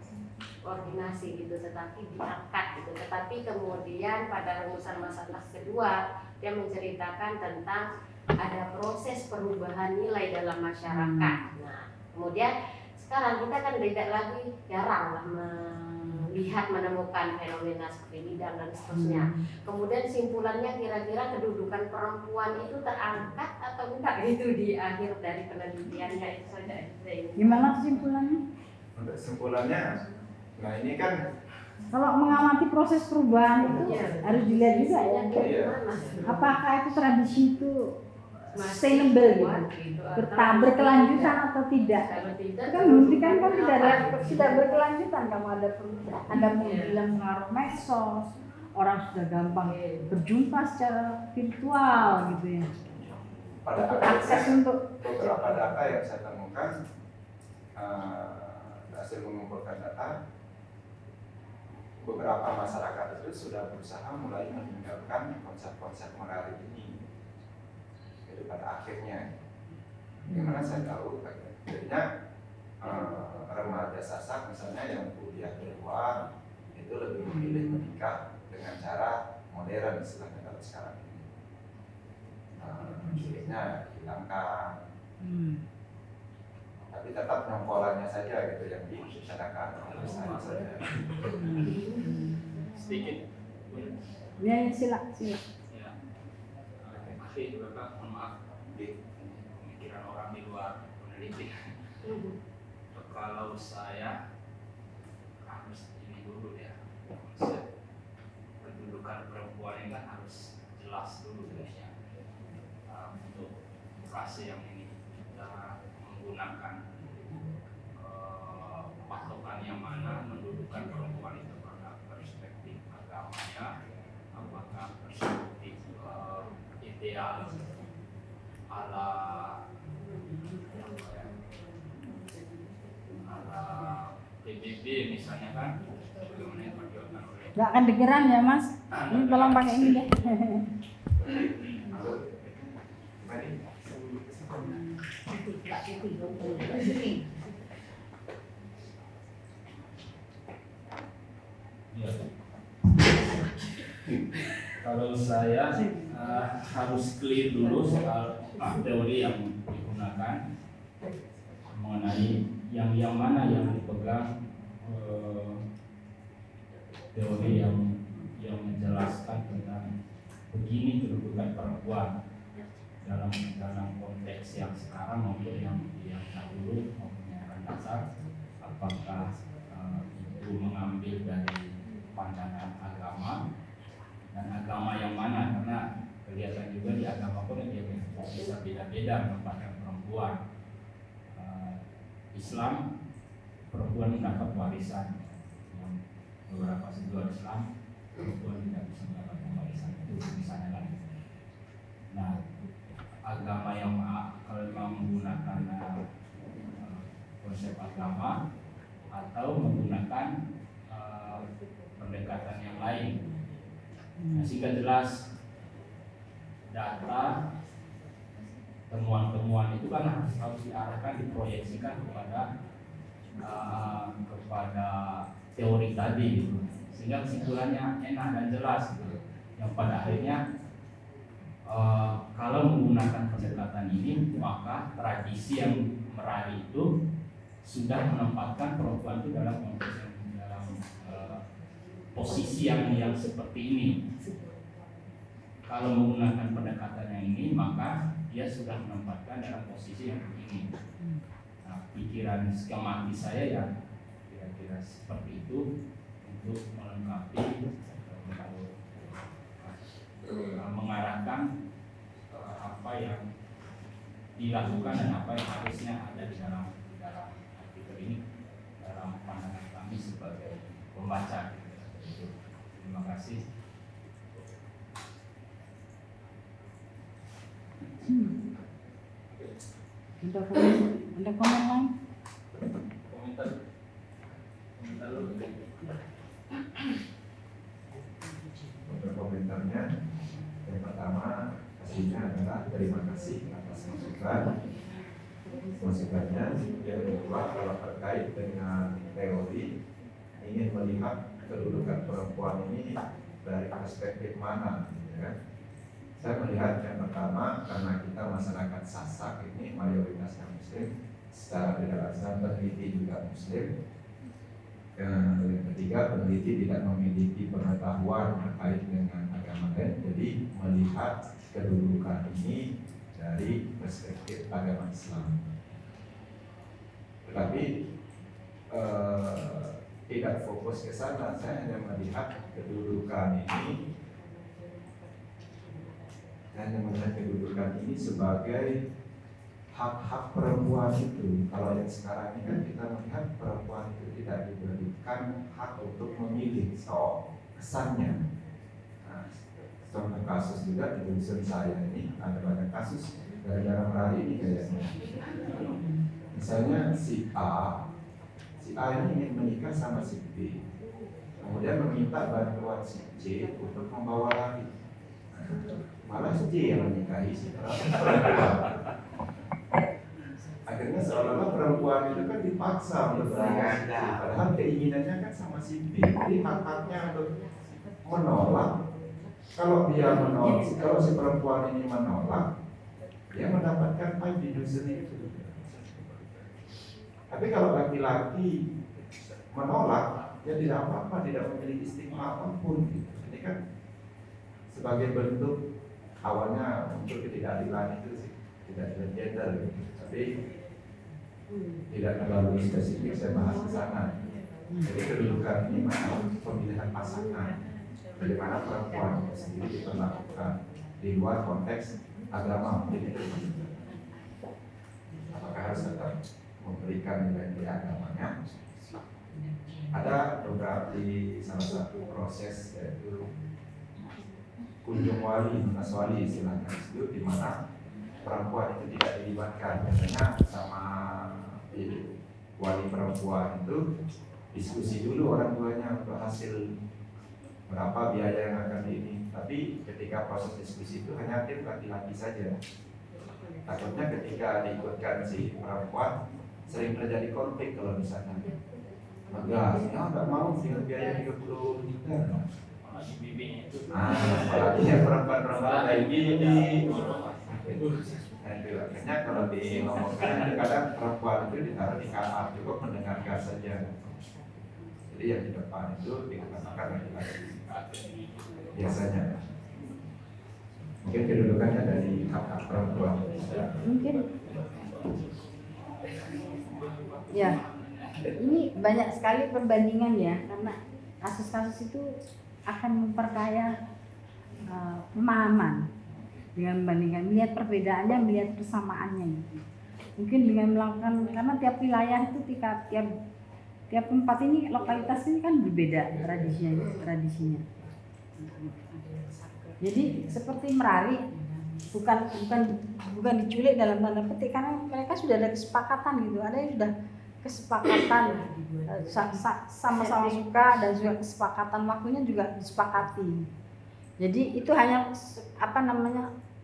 koordinasi gitu, tetapi diangkat gitu. Tetapi kemudian pada rumusan masalah kedua dia menceritakan tentang ada proses perubahan nilai dalam masyarakat. Nah, kemudian sekarang kita kan tidak lagi jarang lah melihat menemukan fenomena seperti bidang dan seterusnya. Kemudian simpulannya kira-kira kedudukan perempuan itu terangkat atau enggak itu di akhir dari penelitiannya itu saja. Gimana kesimpulannya? Untuk kesimpulannya, nah ini kan Kalau mengamati proses perubahan itu harus dilihat juga ya. Apakah itu tradisi itu sustainable gitu, berkelanjutan atau tidak? Itu kan membuktikan kan tidak berkelanjutan. Kamu ada bilang pengaruh medsos, orang sudah gampang berjumpa secara virtual gitu ya. pada Akses untuk beberapa data yang saya temukan, hasil mengumpulkan data, beberapa masyarakat itu sudah berusaha mulai meninggalkan konsep-konsep Merari ini. Jadi pada akhirnya, gimana saya tahu, akhirnya remaja Sasak misalnya yang kuliah di luar itu lebih memilih menikah dengan cara modern istilahnya kalau sekarang ini. Menculiknya hilangkan, tapi tetap nyongkolannya saja gitu yang dibicarakan oleh saya saja. Sedikit. ya silakan. Ya. Masih Bapak, mohon maaf. Pemikiran orang di luar peneliti. Kalau saya harus ini dulu ya, konsep kedudukan perempuan ini kan harus jelas dulu ya. Untuk frase yang ini kita menggunakan patokan yang mana mendudukan perempuan itu, apakah perspektif agamanya, apakah perspektif ideal ala PBB misalnya kan, bagaimana yang diperjuangkan oleh Nggak akan kedengeran ya Mas. Ini tolong pakai ini deh. Ya. Kalau saya harus clear dulu soal teori yang digunakan mengenai yang mana yang dipegang teori yang menjelaskan tentang begini kedudukan perempuan dalam konteks yang sekarang maupun yang dahulu maupun yang akan datang, apakah itu mengambil dari pandangan agama dan agama yang mana, karena kelihatan juga di agama pun dia bisa beda-beda memandang perempuan. Islam, perempuan mendapat warisan, yang beberapa sejual Islam perempuan tidak bisa mendapatkan warisan, itu misalnya lagi. Nah, agama yang kalau memang menggunakan konsep agama atau menggunakan pendekatan yang lain. Nah, sehingga jelas data temuan-temuan itu kan harus diarahkan, diproyeksikan kepada teori tadi gitu. Sehingga kesimpulannya enak dan jelas gitu. Yang pada akhirnya kalau menggunakan pendekatan ini, maka tradisi yang merari itu sudah menempatkan perempuan itu dalam konteks dalam posisi yang seperti ini. Kalau menggunakan pendekatan yang ini, maka dia sudah menempatkan dalam posisi yang begini. Nah, pikiran skematis saya ya kira-kira seperti itu untuk melengkapi mengarahkan apa yang dilakukan dan apa yang harusnya ada di dalam artikel ini dalam pandangan kami sebagai pembaca. Terima kasih. Ada komen lain? Komentar dulu. Untuk komentarnya, yang pertama pastinya adalah terima kasih atas masukannya. Yang kedua, kalau terkait dengan teori, ingin melihat kedudukan perempuan ini dari perspektif mana, ya. Saya melihat yang pertama, karena kita masyarakat Sasak ini mayoritasnya Muslim, secara tidak langsung peneliti juga Muslim. Yang ketiga, peneliti tidak memiliki pengetahuan terkait dengan agama lain, jadi melihat kedudukan ini dari perspektif agama Islam. Tetapi tidak fokus ke sana, saya hanya melihat kedudukan ini sebagai hak-hak perempuan itu. Kalau yang sekarang ini kan kita melihat perempuan itu tidak diberikan hak untuk memilih, so kesannya. Nah, contoh kasus juga di dusun saya ini ada banyak kasus gara-gara merari ini kayaknya. Misalnya si A ini ingin menikah sama si B, kemudian meminta bantuan si C untuk membawa lagi. Malah si C yang menikahi si perempuan. Akhirnya seolah-olah perempuan itu kan dipaksa untuk menikah, padahal keinginannya kan sama si B. Jadi hak-haknya untuk menolak. Kalau dia menolak, kalau si perempuan ini menolak, dia mendapatkan baik di dusun itu. Tapi kalau laki-laki menolak, dia tidak apa-apa, tidak memiliki stigma apapun. Ini kan sebagai bentuk awalnya muncul ketidakadilan itu sih, ketidakadilan gender gitu. Tapi tidak terlalu spesifik saya bahas di sana. Jadi kedudukan ini memang pemilihan pasangan, bagaimana perempuan itu sendiri diperlakukan di luar konteks agama. Jadi apakah harus tetap memberikan nilai agamanya? Ada beberapa di salah satu proses yaitu kunjung wali, munas wali istilahnya itu, di mana perempuan itu tidak dilibatkan. Biasanya sama wali perempuan itu diskusi dulu orang tuanya untuk hasil berapa biaya yang akan ini. Tapi ketika proses diskusi itu hanya tim laki-laki saja. Takutnya ketika diikutkan si perempuan sering terjadi konflik kalau misalnya enggak, nggak mau dengan biaya 30 juta. Apalagi yang perempuan-perempuan kayak gini. Akhirnya kalau diomongkan kadang perempuan itu ditaruh di kamar, cukup mendengarkan saja. Jadi yang di depan itu dikatakan laki-laki biasanya. mungkin kedudukannya dari hak-hak perempuan. Mungkin ya ini banyak sekali perbandingan ya, karena kasus-kasus itu akan memperkaya pemahaman dengan membandingkan, melihat perbedaannya, melihat persamaannya gitu. Mungkin dengan melakukan, karena tiap wilayah itu tiap tempat ini, lokalitas ini kan berbeda tradisinya. Jadi seperti Merari bukan diculik dalam tanda petik, karena mereka sudah ada kesepakatan gitu, ada yang sudah kesepakatan sama-sama suka, dan juga kesepakatan waktunya juga disepakati. Jadi itu hanya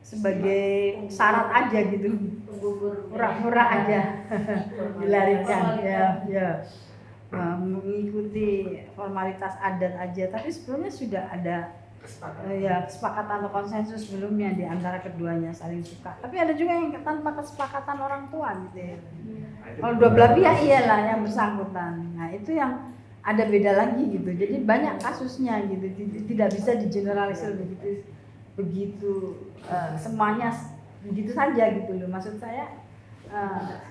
sebagai syarat aja gitu, murah-murah aja dilarikan ya. Mengikuti formalitas adat aja, tapi sebelumnya sudah ada kesepakatan atau konsensus sebelumnya di antara keduanya saling suka. Tapi ada juga yang tanpa kesepakatan orang tua gitu ya. Kalau dua belah pihak iyalah yang bersangkutan. Nah itu yang ada beda lagi gitu. Jadi banyak kasusnya gitu. Tidak bisa digeneralisir begitu semuanya begitu saja gitu loh. Maksud saya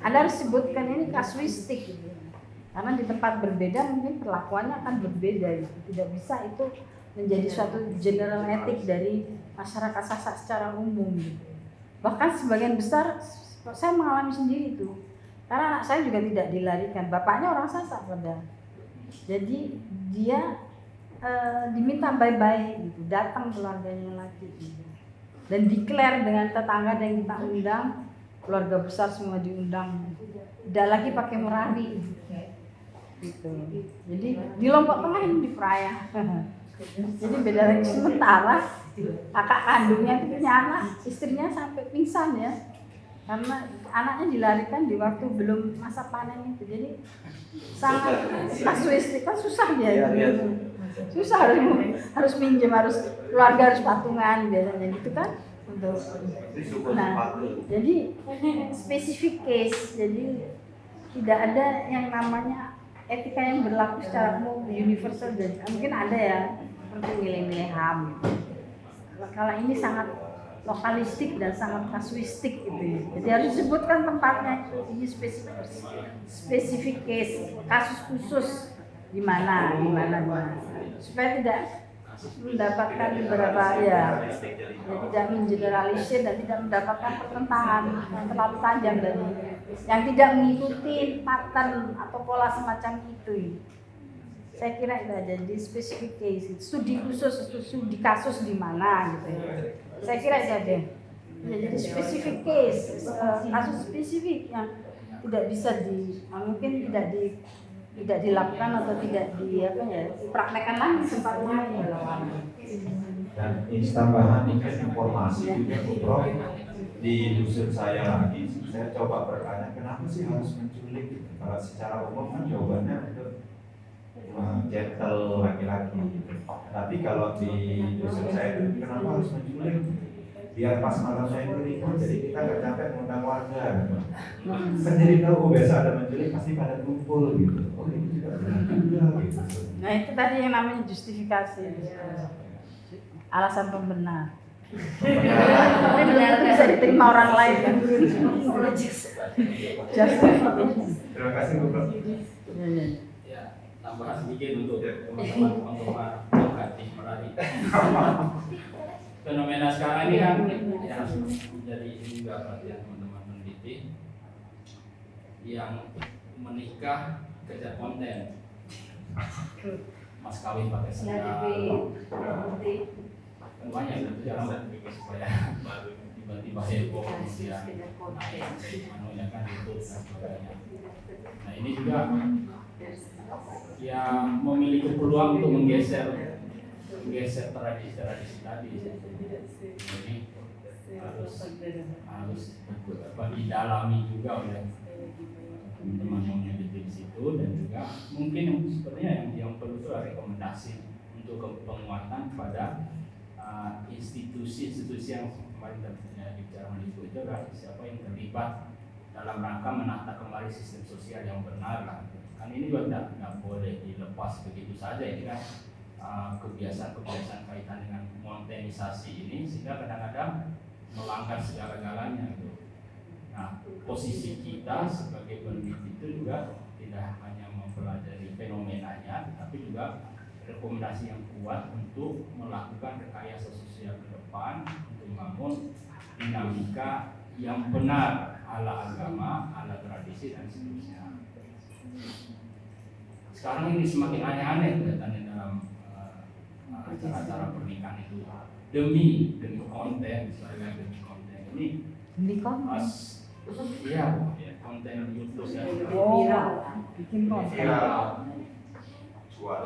Anda harus sebutkan ini kasuistik gitu. Karena di tempat berbeda mungkin perlakuannya akan berbeda gitu. Tidak bisa itu menjadi suatu general etik dari masyarakat Sasak secara umum gitu. Bahkan sebagian besar saya mengalami sendiri itu, karena anak saya juga tidak dilarikan, bapaknya orang Sasak pada, jadi dia diminta bye-bye gitu, datang keluarganya lagi gitu. Dan declare dengan tetangga yang kita undang, keluarga besar semua diundang, tidak lagi pakai Merari gitu. Jadi di Lombok Tengah ini di Praia. Jadi beda lagi. Sementara kakak kandungnya itu punya anak, istrinya sampai pingsan ya, karena anaknya dilarikan di waktu belum masa panen itu. Jadi sangat kasuistik, kan susah ya, susah, harus minjem, harus keluarga harus patungan biasanya gitu kan untuk. Nah jadi spesifik case, jadi tidak ada yang namanya etika yang berlaku secara umum universal, dan mungkin ada ya seperti nilai-nilai HAM gitu. Kalau ini sangat lokalistik dan sangat kasuistik gitu ya. Jadi harus disebutkan tempatnya, ini spesifik case, kasus khusus di mana supaya tidak mendapatkan beberapa ya tidak mengeneralisir dan tidak mendapatkan pertentangan yang terlalu tajam dari yang tidak mengikuti pattern atau pola semacam itu. Saya kira itu aja di specific case, studi khusus, studi kasus di mana gitu ya. Saya kira itu aja. Jadi specific case, kasus spesifik yang tidak bisa mungkin tidak dilakukan atau tidak dipraktekkan lagi tempatnya. Dan ini tambahan informasi juga Prof, di dusun saya lagi, saya coba bertanya kenapa sih harus menculik? Kalau secara umum kan jawabannya untuk gentle laki-laki gitu. Tapi kalau di dusun saya itu kenapa harus menculik? Biar pas malamnya itu ribut, jadi kita nggak capek mengundang warga. Kan jadi tahu biasa ada menculik pasti pada kumpul gitu. Oh ini juga benar juga gitu. Nah itu tadi yang namanya justifikasi, alasan pembenar. Itu bisa diterima orang lain kan. Justification. Terima kasih Bu Prof. Ya, tambahan sedikit untuk teman-teman lokatif Merari. Fenomena sekarang ini kan yang menjadi juga perhatian teman-teman peneliti yang menikah kejar konten, mas kawin pakai sendal, kan banyak itu jarang supaya tiba-tiba heboh kemudian anunya kan itu dan sebagainya. Nah ini juga yang memiliki peluang untuk menggeser tradisi tadi. Jadi harus didalami juga oleh teman-teman yang meneliti di situ, dan juga mungkin sebenarnya yang perlu itu rekomendasi untuk penguatan pada institusi-institusi yang kemarin dibicarakan itu adalah siapa yang terlibat dalam rangka menata kembali sistem sosial yang benar lah. Kan ini juga tidak boleh dilepas begitu saja, ini kan kebiasaan-kebiasaan kaitan dengan montenisasi ini, sehingga kadang-kadang melanggar segala-galanya gitu. Nah, posisi kita sebagai peneliti itu juga tidak hanya mempelajari fenomenanya, tapi juga rekomendasi yang kuat untuk melakukan rekayasa sosial ke depan, untuk membangun dinamika yang benar ala agama, ala tradisi dan seterusnya. Sekarang ini semakin aneh-aneh kelihatannya dalam acara-acara pernikahan itu demi konten, misalnya demi konten ini iya konten YouTube ya, bikin konten. Viral. Jual.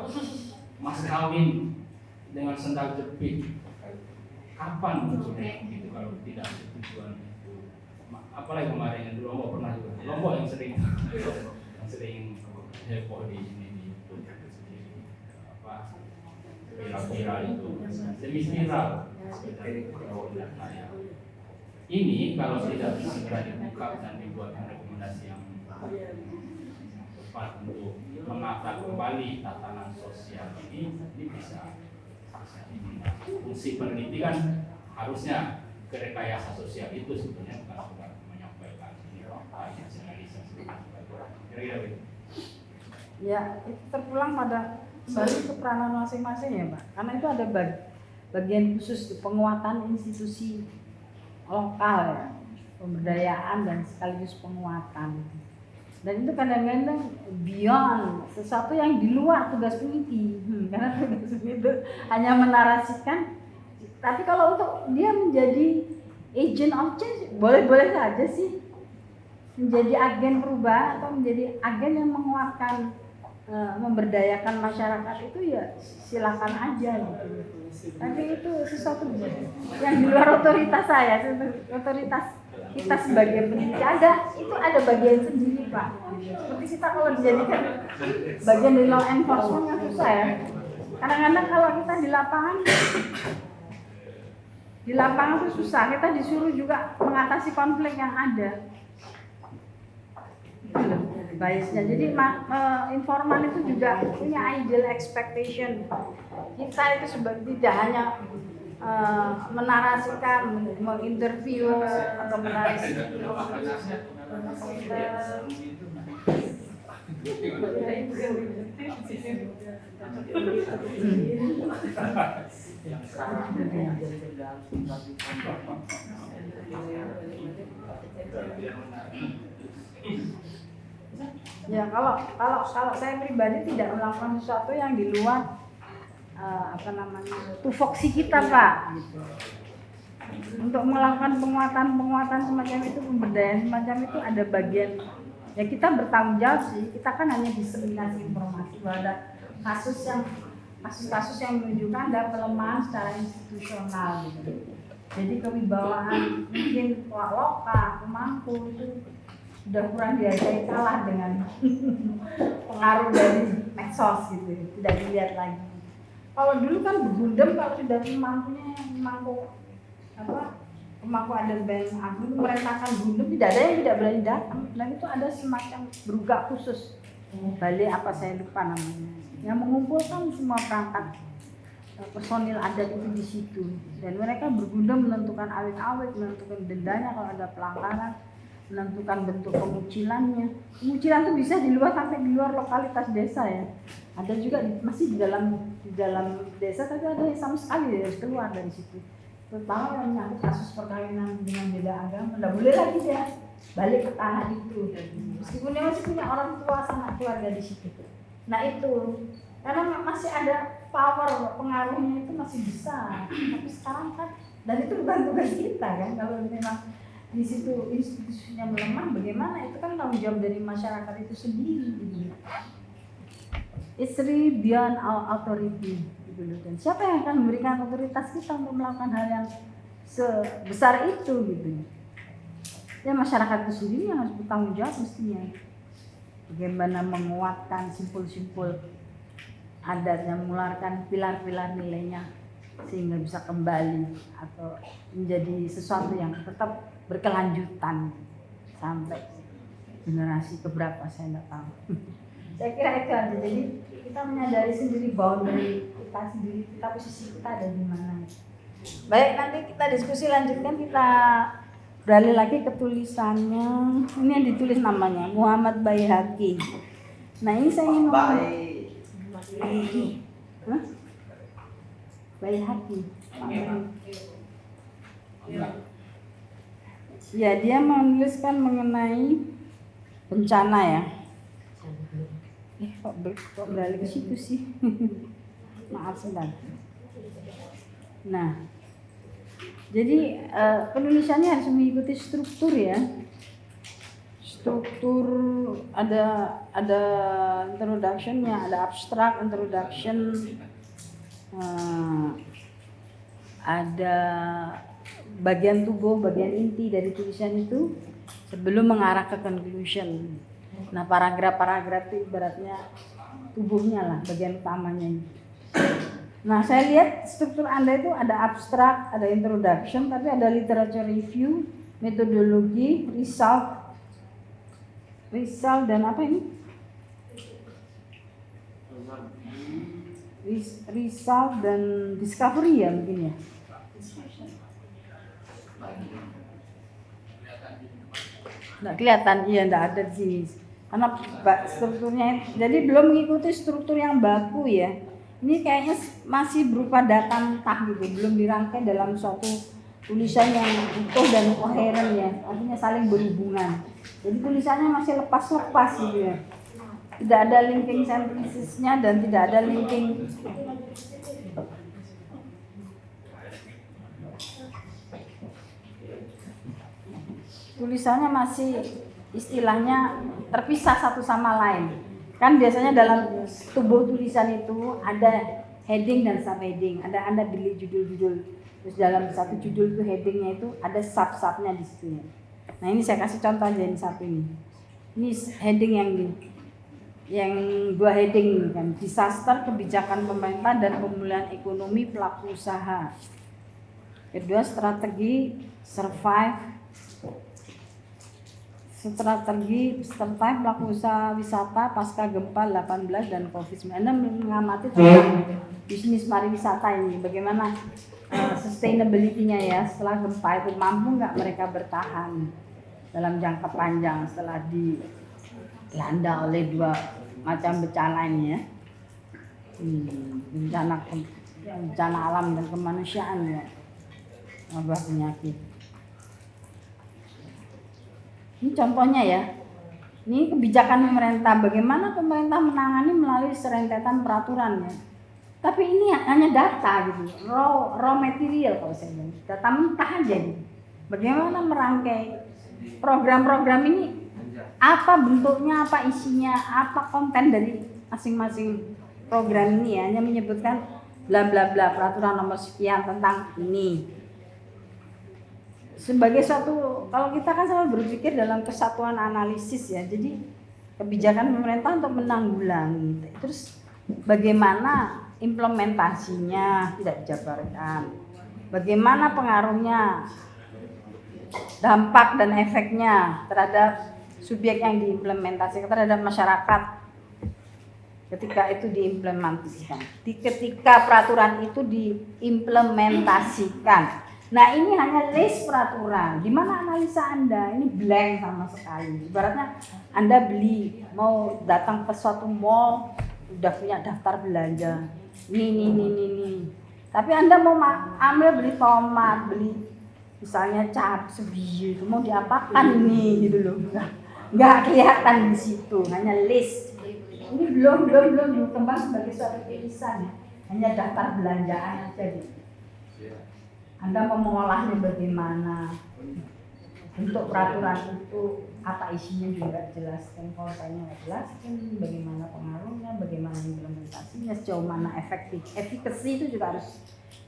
mas kawin dengan sendal jepit, kapan munculnya gitu kalau tidak ada tujuan itu. Apalagi kemarin yang di Lombok pernah juga, Lombok yang sering heboh di YouTube apa viral itu demi viral ini kalau tidak segera dibuka dan dibuatkan rekomendasi yang tepat untuk menata kembali tatanan sosial ini bisa fungsi peneliti kan harusnya kerekayasa sosial itu sebetulnya bukan sekedar menyampaikan kira-kira begitu. Ya, itu terpulang pada kembali ke peranan masing-masing ya Pak, karena itu ada bagian khusus penguatan institusi lokal ya, pemberdayaan dan sekaligus penguatan. Dan itu kadang-kadang beyond sesuatu yang di luar tugas peneliti, karena tugas peneliti itu hanya menarasikan. Tapi kalau untuk dia menjadi agent of change, boleh-boleh saja sih menjadi agen perubahan atau menjadi agen yang menguatkan, memberdayakan masyarakat itu ya silakan aja gitu. Tapi itu sesuatu yang di luar otoritas saya, otoritas kita sebagai peneliti itu ada bagian sendiri Pak. Seperti kita kalau dijadikan bagian dari law enforcement yang susah ya. Kadang-kadang kalau kita di lapangan itu susah. Kita disuruh juga mengatasi konflik yang ada. Biasnya. Jadi informan itu juga punya ideal expectation. Kita itu tidak hanya menarasikan, menginterview atau menarasikan. Ya kalau saya pribadi tidak melakukan sesuatu yang di luar tupoksi kita Pak gitu. Untuk melakukan penguatan semacam itu, pemberdayaan semacam itu ada bagian ya kita bertanggung jawab sih. Kita kan hanya diseminasi informasi bahwa ada kasus-kasus yang menunjukkan ada pelemahan secara institusional gitu. Jadi kewibawaan mungkin lokal, pemangku itu sudah kurang dihargai, kalah dengan pengaruh dari medsos gitu, tidak dilihat lagi. Kalau dulu kan begundem, kalau sudah pemangku adat Beng Agung merentakan gundem, tidak ada yang tidak berani datang. Dan itu ada semacam berugak khusus, balik apa saya lupa namanya, yang mengumpulkan semua perangkat personil adat itu di situ. Dan mereka bergundem menentukan awit-awit, menentukan dendanya kalau ada pelanggaran, menentukan bentuk pengucilannya. Pengucilan itu bisa di luar, sampai di luar lokalitas desa ya. Ada juga masih di dalam desa, tapi ada yang sama sekali harus keluar dari situ. Terutama yang menyangkut kasus perkawinan dengan beda agama, tidak boleh lagi dia balik ke tanah itu. Meskipun dia masih punya orang tua sama keluarga di situ. Nah itu, karena masih ada power, pengaruhnya itu masih besar. Tapi sekarang kan, dan itu bukan tugas kita kan, kalau memang di situ institusinya melemah, bagaimana? Itu kan tanggung jawab dari masyarakat itu sendiri gitu. It's really beyond our authority gitu. Dan siapa yang akan memberikan otoritas kita untuk melakukan hal yang sebesar itu gitu. Ya masyarakat itu sendiri yang harus bertanggung jawab mestinya. Bagaimana menguatkan simpul-simpul adat yang mengeluarkan pilar-pilar nilainya sehingga bisa kembali atau menjadi sesuatu yang tetap berkelanjutan sampai generasi keberapa saya tidak tahu. Saya kira itu aja. Jadi kita menyadari sendiri boundary kita sendiri, kita posisi kita ada di mana. Baik, nanti kita diskusi lanjutkan, kita beralih lagi ke tulisannya. Ini yang ditulis namanya Muhammad Baihaqi. Nah ini saya ingin ngomong Baihaqi. Ya, dia menuliskan mengenai bencana ya. Kok beralih ke situ sih? Maaf sebentar. Nah, jadi penulisannya harus mengikuti struktur ya. Struktur ada introduction-nya, ada abstract introduction, ada bagian tubuh, bagian inti dari tulisan itu sebelum mengarah ke conclusion. Nah, paragraf-paragraf itu ibaratnya tubuhnya lah, bagian utamanya. Nah, saya lihat struktur Anda itu ada abstrak, ada introduction, tapi ada literature review, metodologi, result dan apa ini? Result dan discovery ya mungkin ya. Nggak kelihatan, iya nggak ada di sini. Karena strukturnya, jadi belum mengikuti struktur yang baku ya. Ini kayaknya masih berupa data mentah gitu, belum dirangkai dalam suatu tulisan yang utuh dan koheren ya, artinya saling berhubungan. Jadi tulisannya masih lepas-lepas gitu ya. Tidak ada linking sentencesnya dan tidak ada linking tulisannya masih istilahnya terpisah satu sama lain. Kan biasanya dalam tubuh tulisan itu ada heading dan subheading. Anda pilih judul-judul. Terus dalam satu judul itu headingnya itu ada sub-subnya di situ. Nah ini saya kasih contoh aja ini satu ini. Ini heading yang dua heading kan, disaster, kebijakan pemerintah dan pemulihan ekonomi pelaku usaha. Kedua strategi survive pelaku usaha wisata pasca gempa 18 dan Covid-19. Anda mengamati tentang bisnis pariwisata ini, bagaimana sustainability-nya ya setelah gempa itu, mampu nggak mereka bertahan dalam jangka panjang setelah dilanda oleh dua macam bencana ini ya, bencana alam dan kemanusiaan ya, wabah penyakit. Ini contohnya ya, ini kebijakan pemerintah, bagaimana pemerintah menangani melalui serentetan peraturan ya. Tapi ini hanya data gitu, raw material kalau saya bilang, data mentah aja gitu. Bagaimana merangkai program-program ini, apa bentuknya, apa isinya, apa konten dari masing-masing program ini ya, hanya menyebutkan bla bla bla peraturan nomor sekian tentang ini. Sebagai suatu, kalau kita kan selalu berpikir dalam kesatuan analisis ya, jadi kebijakan pemerintah untuk menanggulangi, terus bagaimana implementasinya tidak dijabarkan, bagaimana pengaruhnya, dampak dan efeknya terhadap subjek yang diimplementasikan, terhadap masyarakat ketika itu diimplementasikan, ketika peraturan itu diimplementasikan. Nah ini hanya list peraturan, di mana analisa Anda ini blank sama sekali. Ibaratnya Anda beli, mau datang ke suatu mall, udah punya daftar belanja, ini. Tapi Anda mau ambil beli tomat, beli misalnya cabai sebiji, itu mau diapakan nih gitu loh, nggak kelihatan di situ, hanya list. Ini belum berkembang sebagai suatu tulisan, hanya daftar belanjaan aja gitu. Anda mau mengolahnya bagaimana, bentuk peraturan itu apa isinya juga jelaskan, kontenya jelaskan, bagaimana pengaruhnya, bagaimana implementasinya, sejauh mana efekasi itu juga harus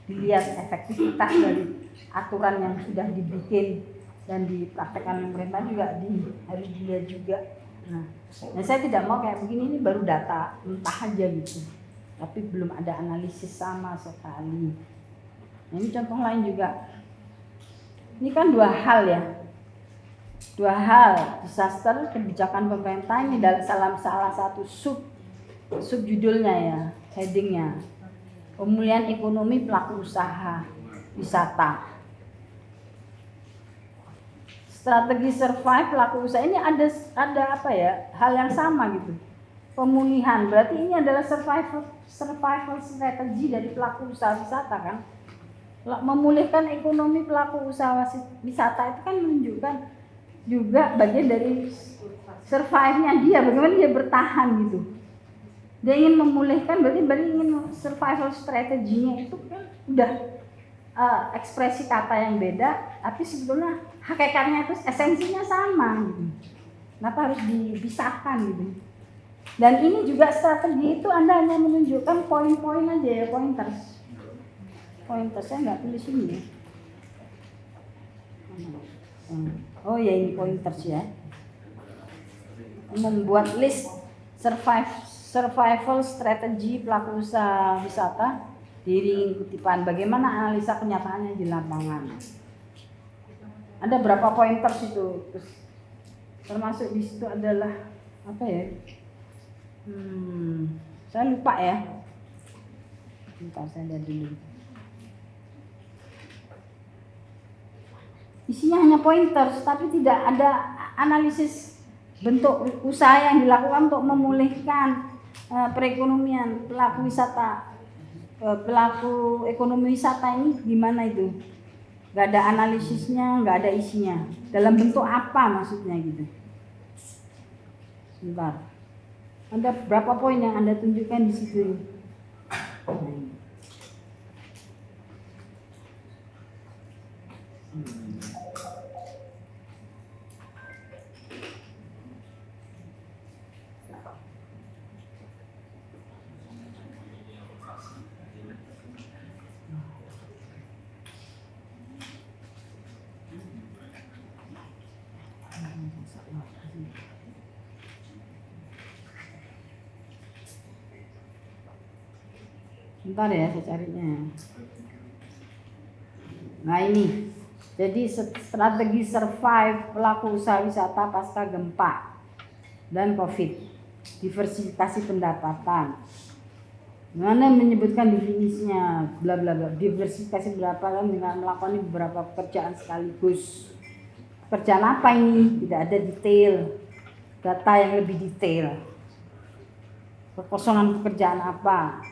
dilihat, efektivitas dari aturan yang sudah dibikin dan dipraktekkan pemerintah juga harus dilihat juga. Nah, saya tidak mau kayak begini, ini baru data mentah aja gitu, tapi belum ada analisis sama sekali. Nah, ini contoh lain juga. Ini kan dua hal, disaster, kebijakan pemerintah ini dalam salah satu sub subjudulnya ya, headingnya pemulihan ekonomi pelaku usaha wisata. Strategi survive pelaku usaha ini ada apa ya, hal yang sama gitu. Pemulihan berarti ini adalah survival strategi dari pelaku usaha wisata kan. Memulihkan ekonomi pelaku usaha wisata itu kan menunjukkan juga bagian dari survive-nya dia, bagaimana dia bertahan gitu. Dia ingin memulihkan berarti ingin survival strateginya itu kan udah ekspresi kata yang beda, tapi sebetulnya hakikatnya itu esensinya sama gitu. Kenapa harus dipisahkan gitu? Dan ini juga strategi itu Anda hanya menunjukkan poin-poin aja ya, pointers. Pointers saya nggak tulis ini ya. Oh ya ini pointers ya. Membuat list survival strategi pelaku usaha wisata, diiringi kutipan bagaimana analisa kenyataannya di lapangan. Ada berapa pointers itu? Termasuk di situ adalah apa ya? Saya lupa ya. Bentar saya lihat dulu. Isinya hanya pointers, tapi tidak ada analisis bentuk usaha yang dilakukan untuk memulihkan perekonomian pelaku wisata, pelaku ekonomi wisata ini gimana itu? Gak ada analisisnya, gak ada isinya. Dalam bentuk apa maksudnya gitu? Sebentar. Ada berapa poin yang Anda tunjukkan di situ? Bentar ya saya carinya. Nah ini, jadi strategi survive pelaku usaha wisata pasca gempa dan COVID, diversifikasi pendapatan. Mana menyebutkan definisinya, bla bla bla. Diversifikasi pendapatan dengan melakukan beberapa pekerjaan sekaligus. Pekerjaan apa ini? Tidak ada detail, data yang lebih detail. Kekosongan pekerjaan apa?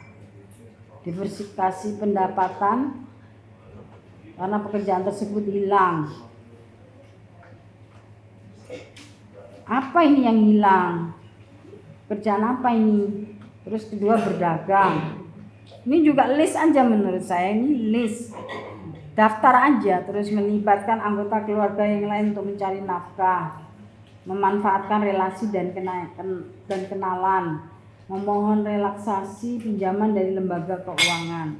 Diversifikasi pendapatan karena pekerjaan tersebut hilang. Apa ini yang hilang? Pekerjaan apa ini? Terus kedua berdagang. Ini juga list aja menurut saya, ini list. Daftar aja, terus melibatkan anggota keluarga yang lain untuk mencari nafkah, memanfaatkan relasi dan kenalan, memohon relaksasi pinjaman dari lembaga keuangan.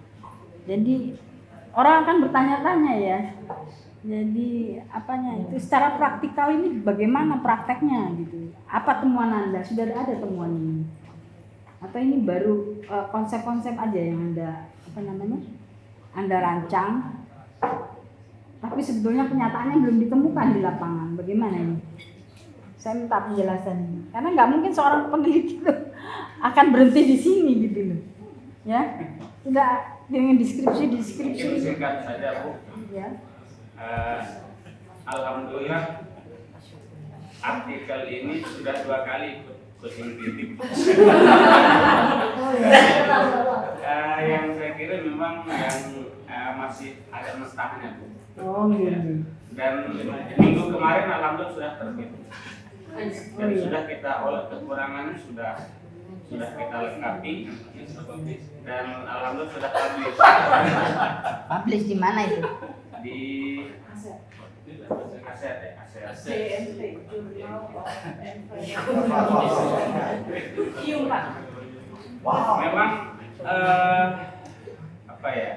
Jadi orang akan bertanya-tanya ya. Jadi apanya itu secara praktikal ini bagaimana prakteknya gitu. Apa temuan Anda? Sudah ada temuan ini? Atau ini baru konsep-konsep aja yang Anda rancang? Tapi sebetulnya kenyataannya belum ditemukan di lapangan. Bagaimana ini? Saya minta penjelasan. Karena nggak mungkin seorang peneliti itu akan berhenti di sini gitu loh. Ya, tidak dengan deskripsi. Singkat saja Bu. Ya. Alhamdulillah artikel ini sudah 2 kali ikut kritik. Yang saya kira memang yang masih ada mustahnya Bu. Oh gitu. Dan minggu kemarin alhamdulillah sudah terbit. Dan sudah kita olah kekurangannya sudah kita lengkapi dan alhamdulillah sudah publish. Publish di mana itu? Di Aset. Memang apa ya,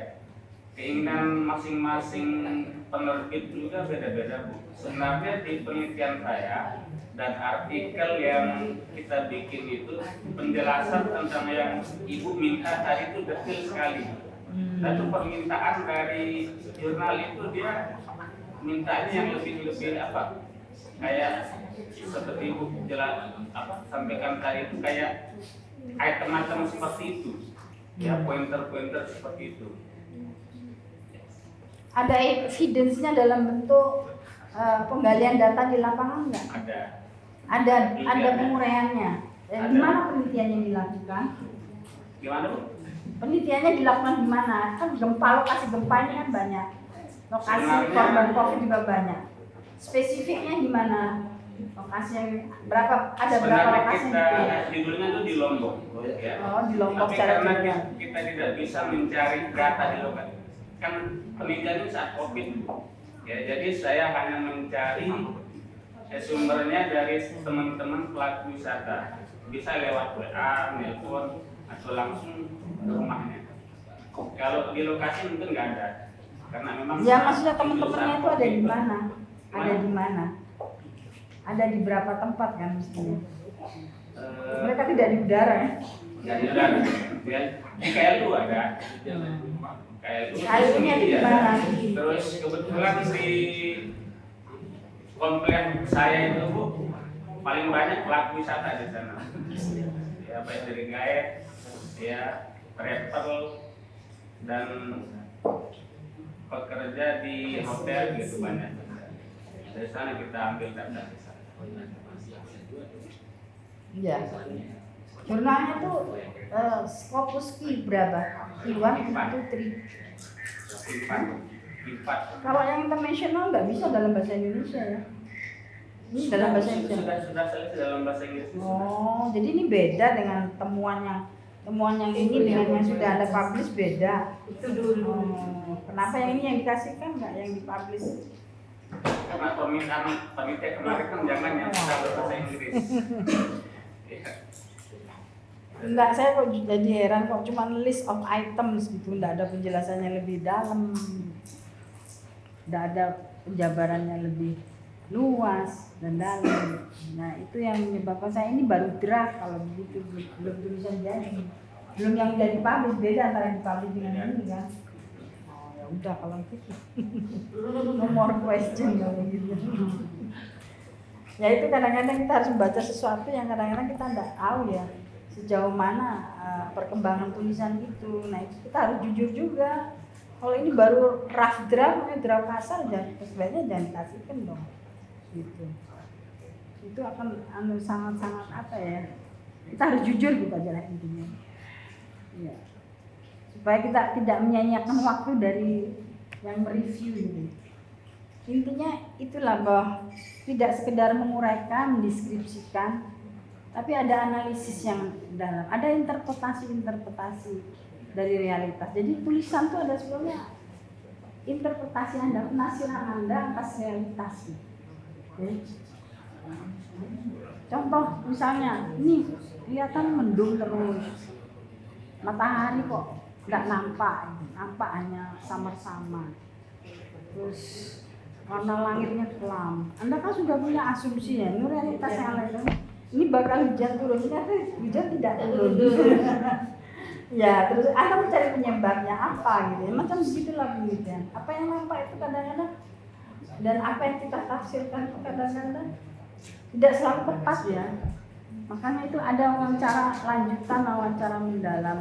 keinginan masing-masing penerbit juga beda-beda Bu. Sebenarnya di penelitian saya dan artikel yang kita bikin itu penjelasan tentang yang Ibu minta tadi itu detail sekali. Satu permintaan dari jurnal itu dia mintanya yang lebih apa? Kayak seperti Ibu sampaikan tadi itu kayak item-item seperti itu, ya pointer-pointer seperti itu. Ada evidence-nya dalam bentuk penggalian data di lapangan nggak? Ada penguraiannya. Di mana penelitiannya dilakukan? Gimana Bu? Penelitiannya dilakukan di mana? Kan lokasi gempa ini kan banyak. Lokasi korban COVID juga banyak. Spesifiknya di mana? Lokasinya berapa? Ada berapa Sebenarnya lokasi kita gitu ya? judulnya itu di Lombok, ya. Oh, di Lombok Tapi secara karena keseluruhan. kita tidak bisa mencari data di lokasi, kan penelitian ini saat COVID, ya. Jadi saya hanya mencari sumbernya dari teman-teman pelaku wisata, bisa lewat WA, nelpon, atau langsung ke rumahnya. Kalau di lokasi mungkin nggak ada, karena memang. Ya maksudnya teman-temannya itu ada di mana? Ada di mana? Ada di berapa tempat kan mestinya? Mereka tidak di udara ya? Nggak di udara, ya. Di KLU ada. KLU-nya di ya. mana? Terus kebetulan di komplek saya itu Bu, paling banyak pelaku wisata di sana. Ya baik dari guide, ya travel dan pekerja di hotel gitu banyak. Dari sana kita ambil data. Iya. Jurnalnya tuh Scopus Q berapa? Q1, Q2, 3. Empat. Kalau yang internasional nggak bisa dalam bahasa Indonesia ya? Ini dalam bahasa Indonesia. Sudah selesai dalam bahasa Inggris. Oh, jadi ini beda dengan temuan yang ini dengan yang sudah ada publish beda. Itu dulu. Oh, kenapa yang ini yang dikasihkan nggak yang dipublish? Karena permintaan panitia kemarin kan jangan yang sudah berbahasa Inggris. Ya. Enggak, saya kok jadi heran kok cuma list of items gitu, enggak ada penjelasannya lebih dalam, enggak ada penjabarannya lebih luas dan dalam. Nah itu yang menyebabkan saya ini baru draft kalau begitu, belum tulisan jadi, belum yang udah dipublish, beda antara yang dipublish dengan ini kan. Oh ya udah kalau gitu, no more question kalau gitu. Ya itu kadang-kadang kita harus membaca sesuatu yang kadang-kadang kita enggak tahu ya. Sejauh mana perkembangan tulisan itu. Nah itu kita harus jujur juga. Kalau ini baru rough draft kasar, sebenarnya jangan kasihkan dong. Gitu. Itu akan sangat-sangat apa ya? Kita harus jujur gitu aja lah intinya. Ya. Supaya kita tidak menyanyiakan waktu dari yang mereview gitu. Intinya itulah bahwa tidak sekedar menguraikan, mendeskripsikan, tapi ada analisis yang dalam, ada interpretasi dari realitas. Jadi tulisan itu ada sebenarnya interpretasi Anda, penafsiran Anda atas realitas. Okay. Contoh misalnya, ini kelihatan mendung terus, matahari kok nggak nampak hanya samar-samar. Terus warna langitnya kelam. Anda kan sudah punya asumsi ya, ini realitas yang lain. Ini bakal hujan turun, hujan tidak turun. Ya, terus Anda mencari penyebabnya apa gitu. Macam begitulah penelitian. Apa yang nampak itu kadang-kadang dan apa yang kita tafsirkan itu kadang-kadang tidak selalu tepat ya. Makanya itu ada wawancara lanjutan, wawancara mendalam.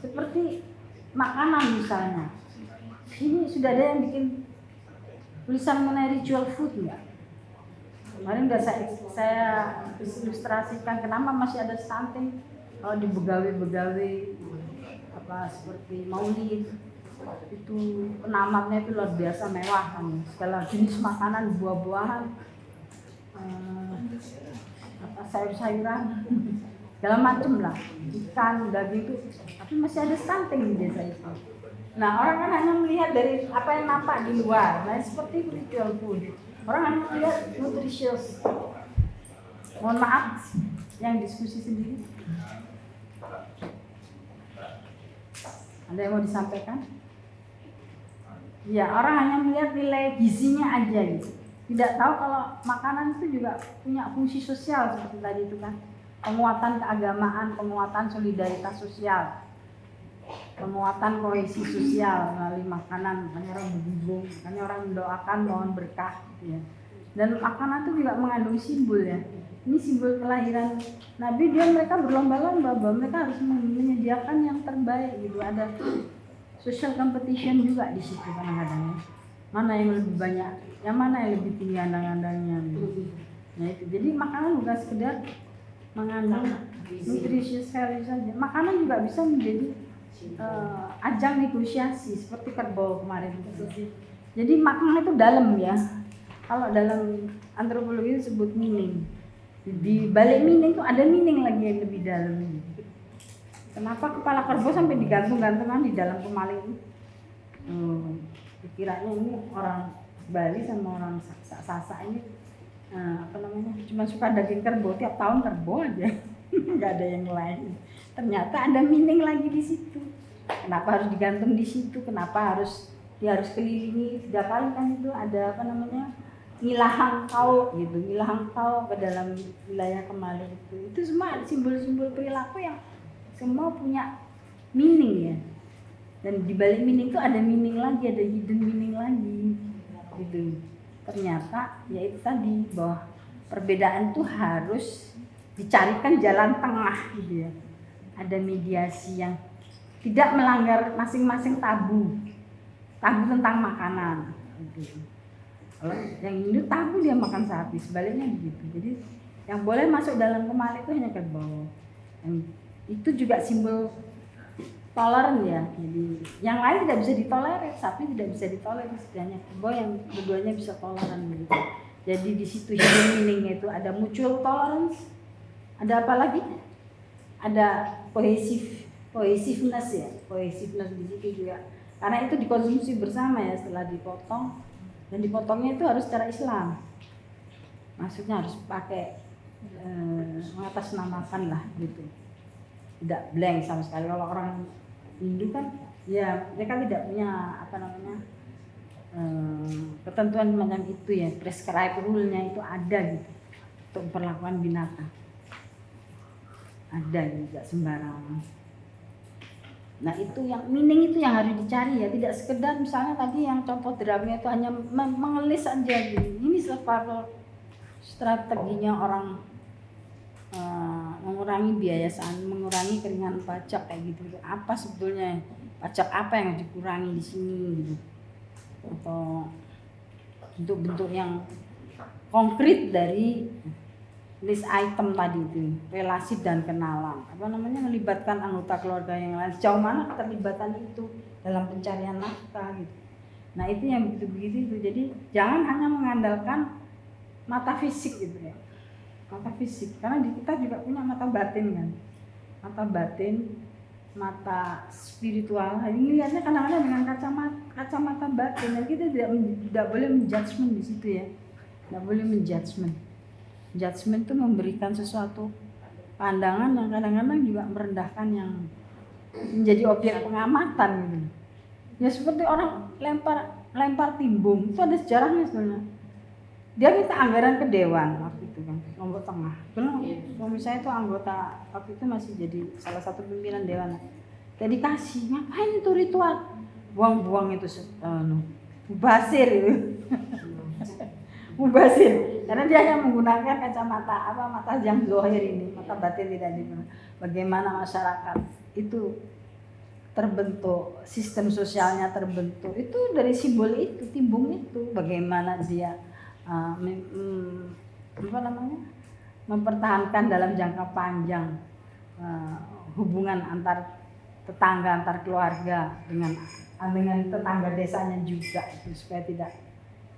Seperti makanan misalnya. Ini sudah ada yang bikin tulisan mengenai ritual food ya. Kemarin udah saya ilustrasikan kenapa masih ada stunting kalau di begawi-begawi apa seperti maulid itu penamatnya itu luar biasa mewah kan, segala jenis makanan, buah-buahan, apa sayur-sayuran, segala macam lah, ikan, daging itu, tapi masih ada stunting di desa itu. Nah orang kan hanya melihat dari apa yang nampak di luar, nah seperti ritual food. Orang hanya melihat nutritious. Mohon maaf, yang diskusi sendiri. Ada yang mau disampaikan? Ya, orang hanya melihat nilai gizinya aja gitu. Tidak tahu kalau makanan itu juga punya fungsi sosial seperti tadi itu kan. Penguatan keagamaan, penguatan solidaritas sosial, penguatan kohesi sosial melalui makanan. Makanya orang berhubung, makanya orang mendoakan mohon berkah gitu ya. Dan makanan itu juga mengandung simbol ya. ini simbol kelahiran Nabi, mereka berlomba-lomba bahwa mereka harus menyediakan yang terbaik gitu. Ada social competition juga di situ kadang-kadang. Mana yang lebih banyak, yang mana yang lebih tinggi andang-andangnya gitu. Nah itu, jadi makanan bukan sekedar mengandung nutritious value saja. Makanan juga bisa menjadi ajang negosiasi seperti kerbau kemarin itu. Jadi makanan itu dalam ya. Kalau dalam antropologi disebut meaning. Di balik meaning itu ada meaning lagi yang lebih dalam. Kenapa kepala kerbau sampai digantung-gantungan di dalam kemaling? Dikiranya ini orang Bali sama orang Sasak ini cuma suka daging kerbau, tiap tahun kerbau aja. Nggak ada yang lain. Ternyata ada meaning lagi di situ. Kenapa harus digantung di situ? Kenapa dia harus kelilingi 3 kali kan itu ada ngilahang kau gitu, ngilahang kau ke dalam wilayah kemaling itu semua simbol-simbol perilaku yang semua punya meaning ya. Dan di balik meaning itu ada meaning lagi, ada hidden meaning lagi gitu. Ternyata ya itu tadi bahwa perbedaan itu harus dicarikan jalan tengah gitu ya. Ada mediasi yang tidak melanggar masing-masing tabu tentang makanan gitu. Kalau yang Hindu tabu dia makan sapi, sebaliknya begitu. Jadi yang boleh masuk dalam kemali itu hanya kerbau. Itu juga simbol toleran ya. Jadi yang lain tidak bisa ditolerir, sapi tidak bisa ditolerir, setidaknya kerbau yang keduanya bisa toleran gitu. Jadi di situ hidden meaning itu ada mutual tolerance. Ada apa lagi? Ada cohesiveness ya. Cohesiveness di situ juga. Karena itu dikonsumsi bersama ya setelah dipotong. Dan dipotongnya itu harus secara Islam, maksudnya harus pakai mengatasnamakan lah gitu, tidak blank sama sekali. Kalau orang Hindu kan ya mereka tidak punya ketentuan macam itu ya, prescribe rule-nya itu ada gitu untuk perlakuan binatang, ada juga sembarangan. Nah itu yang meaning itu yang harus dicari ya, tidak sekedar misalnya tadi yang contoh dramanya itu hanya mengelis aja gitu. Ini survival strateginya orang mengurangi biaya mengurangi keringanan pajak kayak gitu. Apa sebetulnya pajak apa yang harus dikurangi di sini gitu, atau bentuk-bentuk yang konkret dari list item tadi itu, relasi dan kenalan, melibatkan anggota keluarga yang lain, sejauh mana keterlibatan itu dalam pencarian nafkah gitu. Nah itu yang begitu-begitu itu. Jadi jangan hanya mengandalkan mata fisik gitu ya, mata fisik, karena di kita juga punya mata batin kan, mata batin, mata spiritual. Ini lihatnya kadang-kadang dengan kacamata batin, dan kita tidak boleh menjudgment di situ ya, tidak boleh menjudgment. Judgment itu memberikan sesuatu pandangan yang kadang-kadang juga merendahkan yang menjadi objek pengamatan gitu. Ya seperti orang lempar timbung, itu ada sejarahnya sebenarnya. Dia minta anggaran ke dewan waktu itu kan, Lombok Tengah. Belum, suami saya itu anggota waktu itu masih jadi salah satu pimpinan dewan. Kayak dikasih, ngapain itu ritual? Buang-buang itu mubasir itu. Mubasir, karena dia hanya menggunakan kacamata mata yang zahir ini, mata batin tidak digunakan. Bagaimana masyarakat itu terbentuk, sistem sosialnya terbentuk itu dari simbol itu, timbung itu. Bagaimana dia mempertahankan dalam jangka panjang hubungan antar tetangga, antar keluarga dengan tetangga desanya juga itu, supaya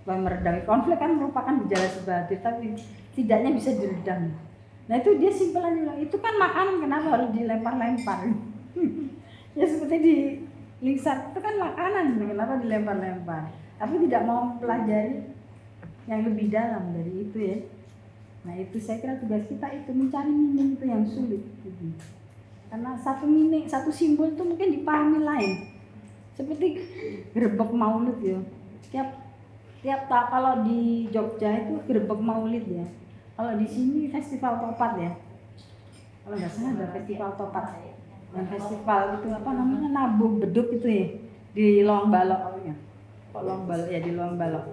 meredam konflik kan merupakan gejala sebatin, tapi tidaknya bisa diredam. Nah itu dia simpel aja, itu kan makanan, kenapa harus dilempar-lempar? Ya seperti di lingsar itu kan makanan, kenapa dilempar-lempar? Tapi tidak mau mempelajari yang lebih dalam dari itu ya. Nah itu saya kira tugas kita itu mencari meaning itu yang sulit gitu. Karena satu meaning, satu simbol itu mungkin dipahami lain. Seperti gerbek maulid ya. Tiap kalau di Jogja itu gerbek maulid ya. Kalau di sini festival topat ya. Kalau nggak salah ada festival topat. Dan festival itu Nabuh Beduk itu ya di Lawang Balok ya. Di Lawang Balok.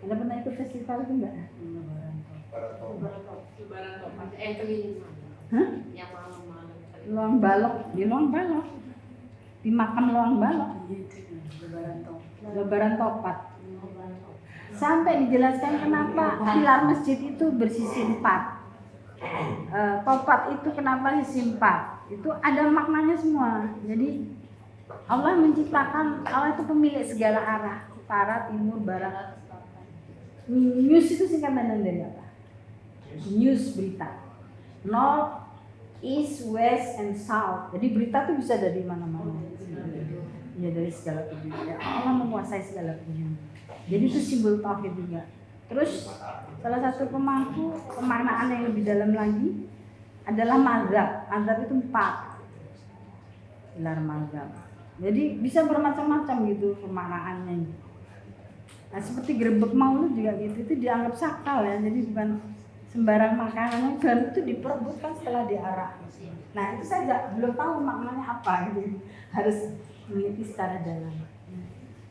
Anda pernah ikut festival itu enggak? Lebaran topat. Keliling Hah? yang malam-malam. Luang balok, di Luang Balok, di makam Luang Balok, Lebaran Topat. Sampai dijelaskan kenapa pilar masjid itu bersisi 4. Topat itu kenapa sisi 4? Itu ada maknanya semua. Jadi Allah menciptakan, Allah itu pemilik segala arah, utara, timur, barat. News itu singkatan dari apa? News, berita. North, East, West, and South. Jadi berita tuh bisa dari mana-mana. Ya dari segala penjuru. Ya, Allah menguasai segala penjuru. Jadi itu simbol tauhid juga. Terus salah satu pemangku pemaknaan yang lebih dalam lagi adalah mazhab. Mazhab itu 4 pilar mazhab. Jadi bisa bermacam-macam gitu pemaknaannya. Nah seperti gerebek maulud juga gitu, itu dianggap sakral ya. Jadi bukan sembarang makanan, dan itu diperebutkan setelah diarak. Nah itu saya belum tahu maknanya apa gitu. Harus meneliti secara dalam.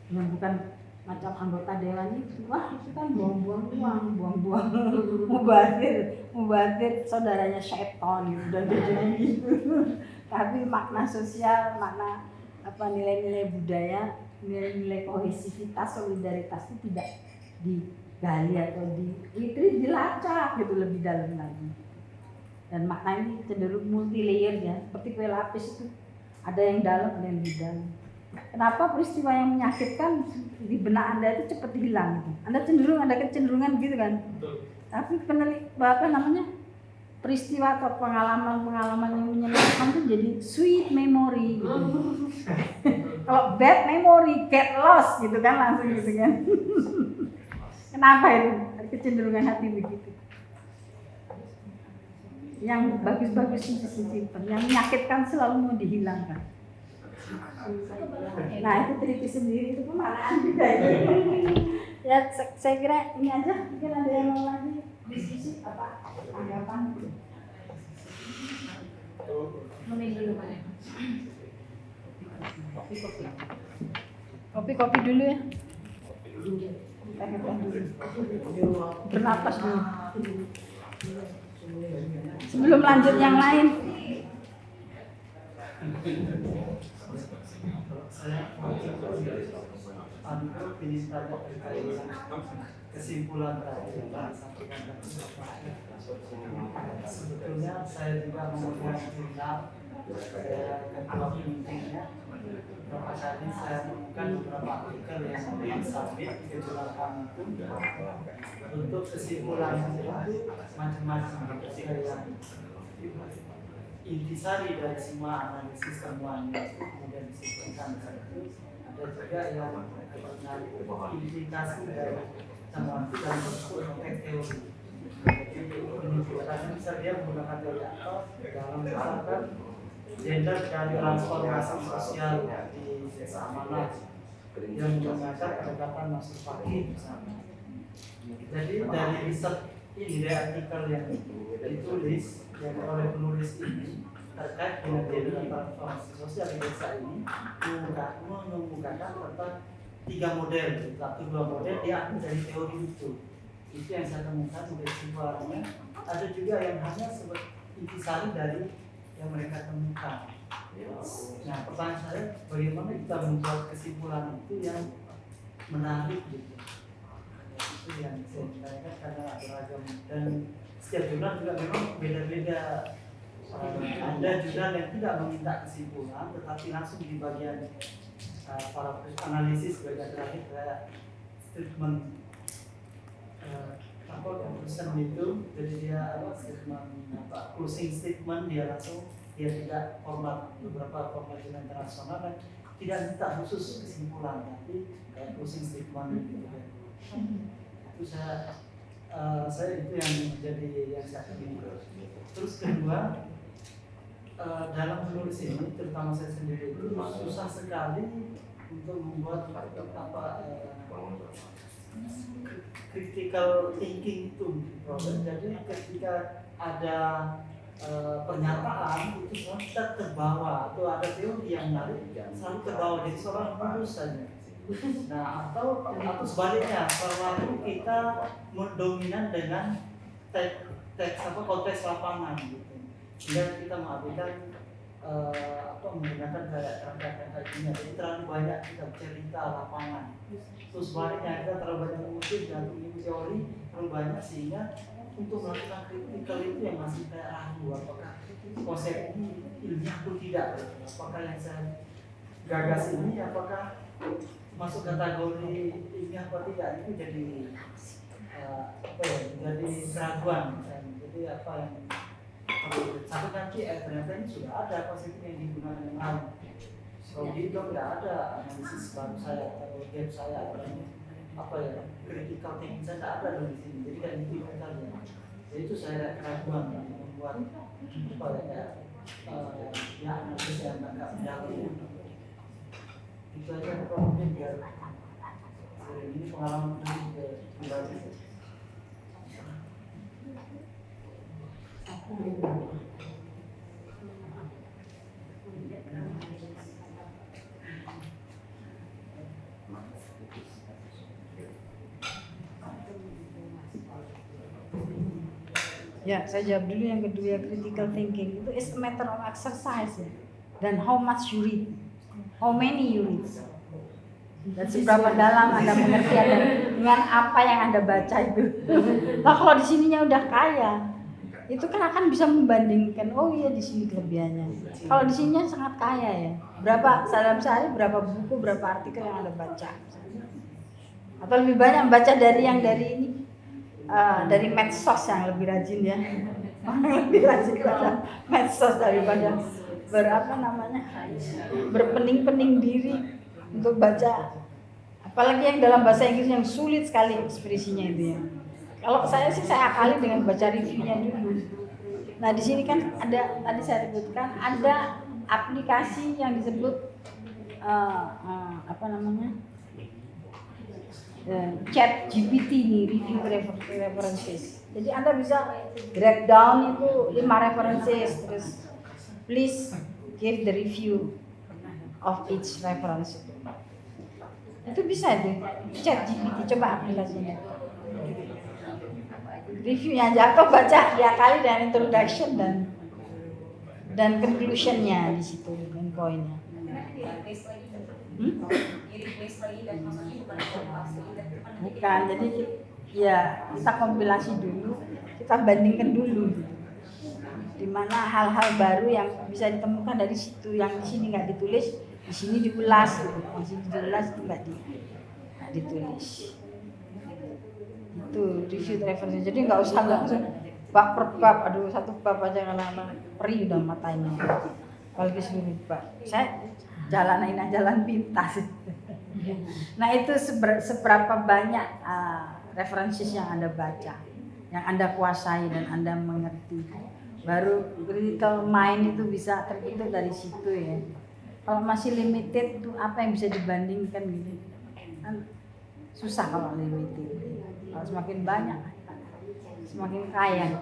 Yang bukan macam anggota dewan itu, wah itu kan buang-buang uang, buang-buang mubadir saudaranya syaitan gitu, dan gitu. Tapi makna sosial, makna apa nilai-nilai budaya, nilai-nilai kohesivitas, solidaritas itu tidak digali atau dilacak gitu lebih dalam lagi. Dan makna ini cenderung multi layer ya, seperti kue lapis itu ada yang dalam, ada yang lebih dalam. Kenapa peristiwa yang menyakitkan di benak Anda itu cepat hilang gitu? Anda cenderung ada kecenderungan gitu kan? Betul. Tapi peristiwa atau pengalaman yang menyenangkan itu jadi sweet memory gitu. Kalau bad memory, get lost gitu kan, langsung gitu kan. Kenapa itu? Ada kecenderungan hati begitu. Yang bagus-bagus disimpan, yang menyakitkan selalu mau dihilangkan. Nah itu teliti sendiri, itu pemaknaan juga itu. Ya saya kira ini aja, mungkin ada yang mau lagi diskusi apa tanggapan? Menit dulu Pak. Kopi dulu ya. Bernapas dulu. Sebelum lanjut yang lain. Kesimpulan tadi sebetulnya saya juga memegang cinta ketua pentingnya. Beberapa kali saya menemukan beberapa artikel yang disabit ke belakang itu. Untuk kesimpulan itu macam-macam. Saya yang intisari dari semua analisis temuan itu kemudian disimpulkan itu. Ada juga yang implikasi dari temuan itu dalam konteks teori. Karena bisa dia menggunakan teori atau dalam misalkan gender dari transformasi sosial di desa amanah yang menggunakan pendekatan masturbasi misalnya. Jadi dari riset ini, dari artikel yang ditulis yang oleh penulis ini terkait dengan gender transformasi sosial di desa ini mengemukakan tentang 3 model, 1-2 model diambil dari teori itu yang saya temukan kesimpulannya. Ada juga yang hanya intisari dari yang mereka temukan. Nah pertanyaan saya, bagaimana kita membuat kesimpulan itu yang menarik gitu? Itu yang saya tanyakan karena ada ragam dan setiap jurnal juga memang beda-beda. Ada jurnal yang tidak meminta kesimpulan tetapi langsung di bagian para analisis bagian terakhir kayak statement conclusion itu, jadi dia closing statement, dia langsung dia tidak format beberapa format internasional dan tidak minta khusus kesimpulan tapi kayak closing statement gitu ya. Itu saya itu yang menjadi yang saya ingin. Terus kedua, dalam menulis ini terutama saya sendiri itu susah sekali untuk membuat critical thinking itu proses. Jadi ketika ada pernyataan itu selalu kita terbawa atau ada teori yang menarik selalu terbawa jadi seorang lurus saja. Nah atau sebaliknya kalau kita mendominan dengan konteks lapangan gitu. Sehingga kita mengabaikan menggunakan kayak gini. Jadi terlalu banyak kita cerita lapangan. Terus sebaliknya kita terlalu banyak mengutip dan teori terlalu banyak sehingga untuk melakukan kritikal itu yang masih kayak ragu apakah konsep ini ilmiah atau tidak, apakah yang saya gagas ini apakah masuk kategori ilmiah atau tidak, itu jadi jadi keraguan. Jadi apa yang satu nanti ternyata ini sudah ada konsep yang digunakan yang lain. Kalau di itu tidak ada analisis baru saya atau gap saya atau critical thinking saya tidak ada di sini. Jadi kan itu saja. Jadi itu saya keraguan membuat analisis yang agak mendalam. Itu aja mungkin biar ini pengalaman pribadi. Ya, saya jawab dulu yang kedua, critical thinking itu is a matter of exercise ya. Dan how much you read, how many you read, dan seberapa dalam Anda mengerti dengan apa yang Anda baca itu. Nah kalau di sininya udah kaya, itu kan akan bisa membandingkan, oh iya di sini kelebihannya. Kalau di sininya sangat kaya ya. Berapa dalam sehari berapa buku, berapa artikel yang Anda baca? Atau lebih banyak membaca dari yang dari ini? Dari medsos yang lebih rajin ya, lebih rajin pada medsos daripada berpening-pening diri untuk baca, apalagi yang dalam bahasa Inggris yang sulit sekali ekspresinya itu ya. Kalau saya sih saya akali dengan baca reviewnya dulu. Nah di sini kan ada, tadi saya sebutkan ada aplikasi yang disebut Chat GPT nih, review references. Jadi Anda bisa drag down itu 5 references, terus please give the review of each reference. Itu bisa itu, Chat GPT, coba aplikasinya. Reviewnya aja atau baca kali dan introduction dan conclusionnya di situ, dan poinnya. Bukan, jadi ya kita kompilasi dulu, kita bandingkan dulu di mana hal-hal baru yang bisa ditemukan dari situ, yang di sini nggak ditulis, di sini diulas, di sini diulas itu nggak ditulis. Itu review referensi, jadi nggak usah langsung bab per bab, aduh satu bab aja lama perih udah matanya, apalagi seluruh bab. Saya jalan pintas. Nah itu seberapa banyak referensi yang Anda baca, yang Anda kuasai dan Anda mengerti, baru critical mind itu bisa terbentuk dari situ ya. Kalau masih limited itu apa yang bisa dibandingkan gitu kan susah. Kalau limited, kalau semakin banyak semakin kaya,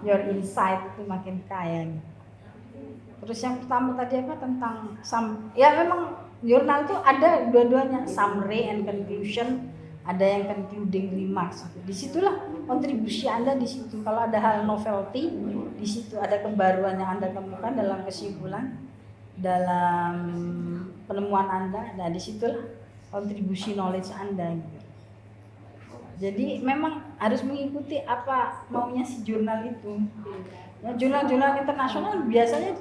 your insight itu makin kaya. Terus yang pertama tadi apa tentang ya memang jurnal itu ada dua-duanya, summary and conclusion, ada yang concluding remarks. Disitulah kontribusi Anda di situ. Kalau ada hal novelty, di situ ada kebaruan yang Anda temukan dalam kesimpulan, dalam penemuan Anda. Nah disitulah kontribusi knowledge Anda. Jadi memang harus mengikuti apa maunya si jurnal itu. Ya, jurnal-jurnal internasional biasanya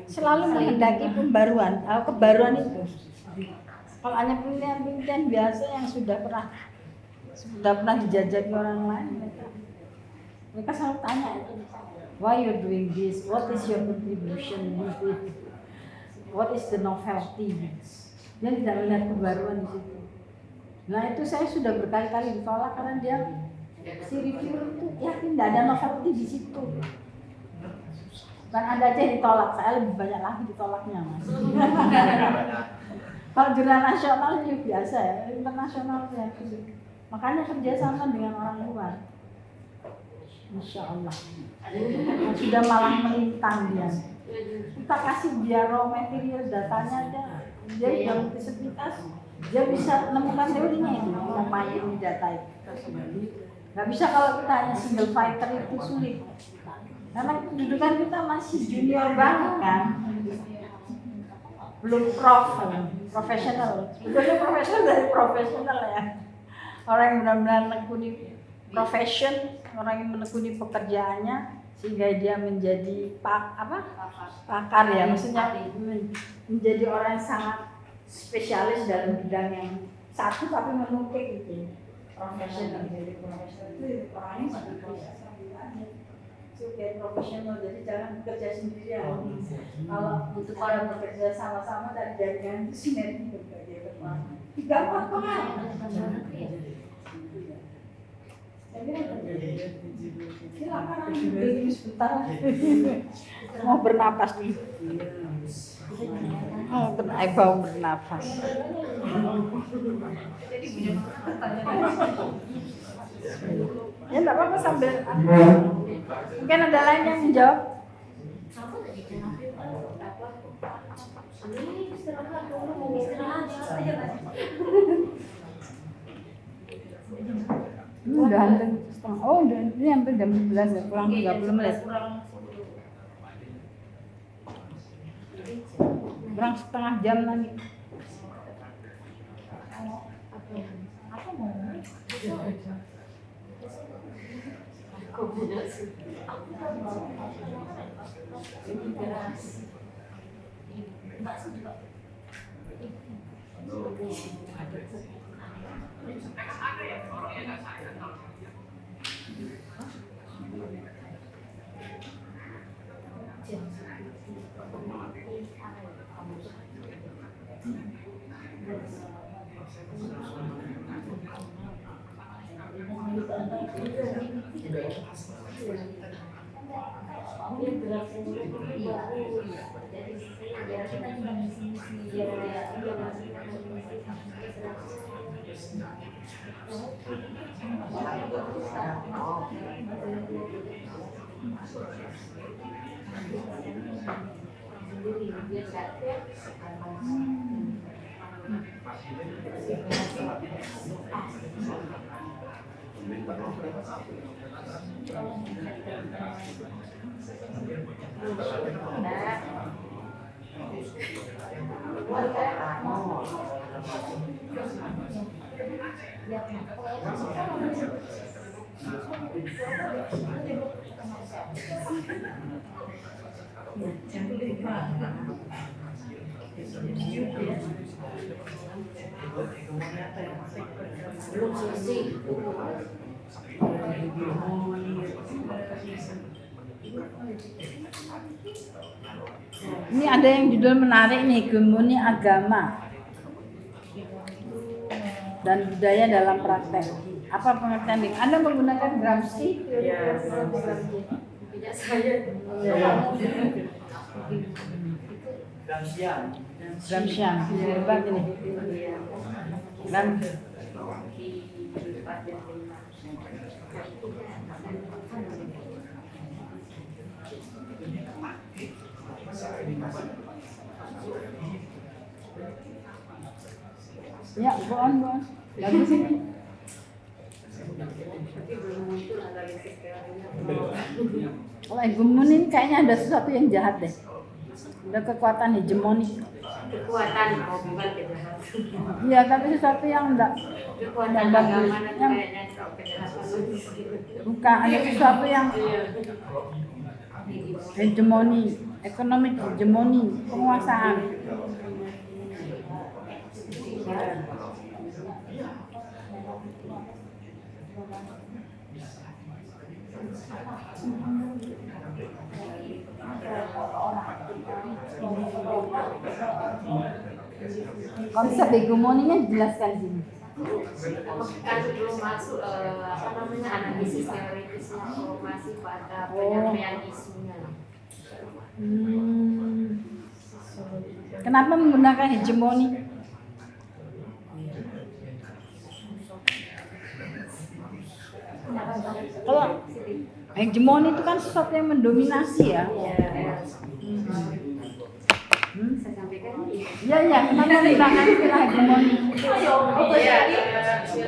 selalu menghendaki kebaruan itu. Kalau hanya penelitian biasa yang sudah pernah dijajaki orang lain, mereka selalu tanya, why you're doing this, what is your contribution, what is the novelty. Dia tidak melihat kebaruan di situ. Nah itu saya sudah berkali-kali ditolak karena dia si reviewer itu yakin tidak ada novelty di situ. Dan Anda aja ditolak, saya lebih banyak lagi ditolaknya Mas. Kalau jurnal nasional itu biasa ya, internasional ya. Makanya kerjasama dengan orang luar. Insya Allah. Sudah malah melintang dia. Kita kasih dia raw material datanya aja, dia sudah multisepintas, dia bisa menemukan teorinya itu, memainkan data itu. Nggak bisa kalau kita hanya single fighter itu sulit. Karena kedudukan kita masih junior banget kan. Belum profesional. Sebetulnya profesional dari profesional ya. Orang yang benar-benar menekuni profession, orang yang menekuni pekerjaannya sehingga dia menjadi pakar ya, maksudnya menjadi orang yang sangat spesialis dalam bidang yang satu tapi menukik gitu. Profesional, jadi profesional itu orangnya sangat profesional. Kayak profesional, jadi jangan bekerja sendirian. Kalau untuk orang bekerja sama-sama dan jaringan itu sinergi berbagai bersama. Tiga apa? Silakan ambil sebentar. Mau bernapas dulu. Bau bernapas. Ya enggak apa-apa sambil. Mungkin ada lain yang menjawab. Udah hampir setengah. Oh, udah ini hampir jam 11 ya, kurang 30 menit. Kurang setengah jam lagi. Apa mau? Belum selesai. Ini ada yang judul menarik nih, hegemoni agama dan budaya dalam praktek. Apa pengertian ini? Anda menggunakan Gramsci? Ya, Tidak saya. Gramscian. Hebat ini. Ya, go on. Bagus ini. Kalau hegemoni ini kayaknya ada sesuatu yang jahat deh. Ada kekuatan hegemoni. Kekuatan, bukan kejahatan. Iya, tapi sesuatu yang enggak Kekuatan bagus. agama itu Yang kayaknya kejahatan. bukan, ada sesuatu yang hegemoni, ekonomi hegemoni, penguasaan. Konsep hegemoninya dijelaskan di sini. Kan belum masuk analisis teoritisnya, masih pada penyampaian isunya. Kenapa menggunakan hegemoni? Kalau hegemoni itu kan sesuatu yang mendominasi ya. Saya sampaikan Iya, kenapa menggunakan istilah hegemoni? Iya,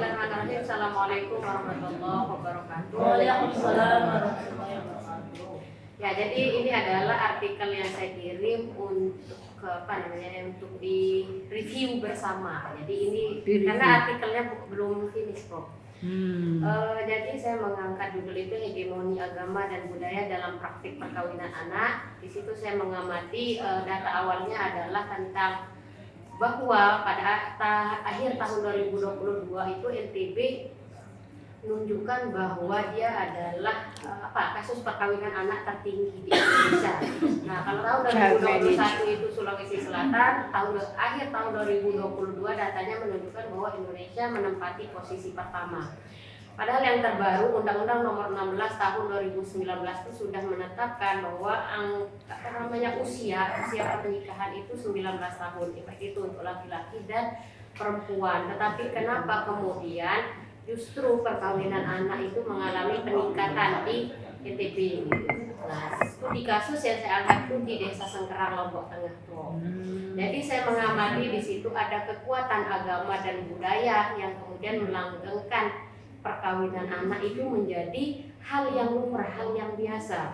makanannya salah Assalamualaikum warahmatullahi wabarakatuh. Waalaikumsalam warahmatullahi wabarakatuh. Ya, jadi ini adalah artikel yang saya kirim untuk untuk di review bersama. Jadi ini karena artikelnya belum finish, Prof. Jadi saya mengangkat judul itu hegemoni agama dan budaya dalam praktik perkawinan anak. Di situ saya mengamati data awalnya adalah tentang bahwa pada akhir tahun 2022 itu NTB menunjukkan bahwa dia adalah kasus perkawinan anak tertinggi di Indonesia. Nah, kalau tahun 2021 itu Sulawesi Selatan, akhir tahun 2022 datanya menunjukkan bahwa Indonesia menempati posisi pertama. Padahal yang terbaru Undang-Undang Nomor 16 Tahun 2019 itu sudah menetapkan bahwa usia pernikahan itu 19 tahun, baik itu untuk laki-laki dan perempuan. Tetapi kenapa kemudian justru perkawinan anak itu mengalami peningkatan di NTB. Nah, studi kasus yang saya angkat itu di Desa Sengkerang, Lombok Tengah, Prof. Jadi saya mengamati di situ ada kekuatan agama dan budaya yang kemudian melanggengkan perkawinan anak itu menjadi hal yang lumrah, hal yang biasa.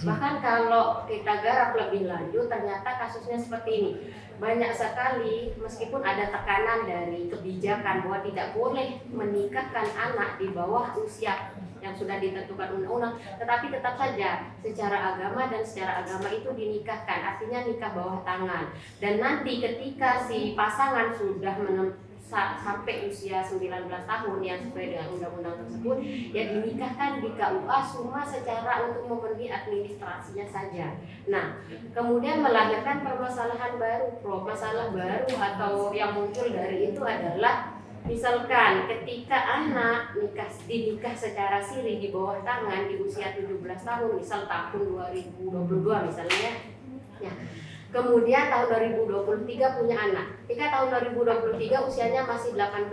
Bahkan kalau kita garap lebih lanjut, ternyata kasusnya seperti ini. Banyak sekali, meskipun ada tekanan dari kebijakan bahwa tidak boleh menikahkan anak di bawah usia yang sudah ditentukan undang-undang, tetapi tetap saja secara agama dan secara agama itu dinikahkan, artinya nikah bawah tangan. Dan nanti ketika si pasangan sudah sampai usia 19 tahun yang sesuai dengan undang-undang tersebut, ya dinikahkan di KUA cuma secara untuk memenuhi administrasinya saja. Nah, kemudian melahirkan permasalahan baru, Prof. Masalah baru atau yang muncul dari itu adalah misalkan ketika anak dinikah secara siri di bawah tangan di usia 17 tahun, misal tahun 2022 misalnya, ya. Kemudian tahun 2023 punya anak. Ketika tahun 2023 usianya masih 18,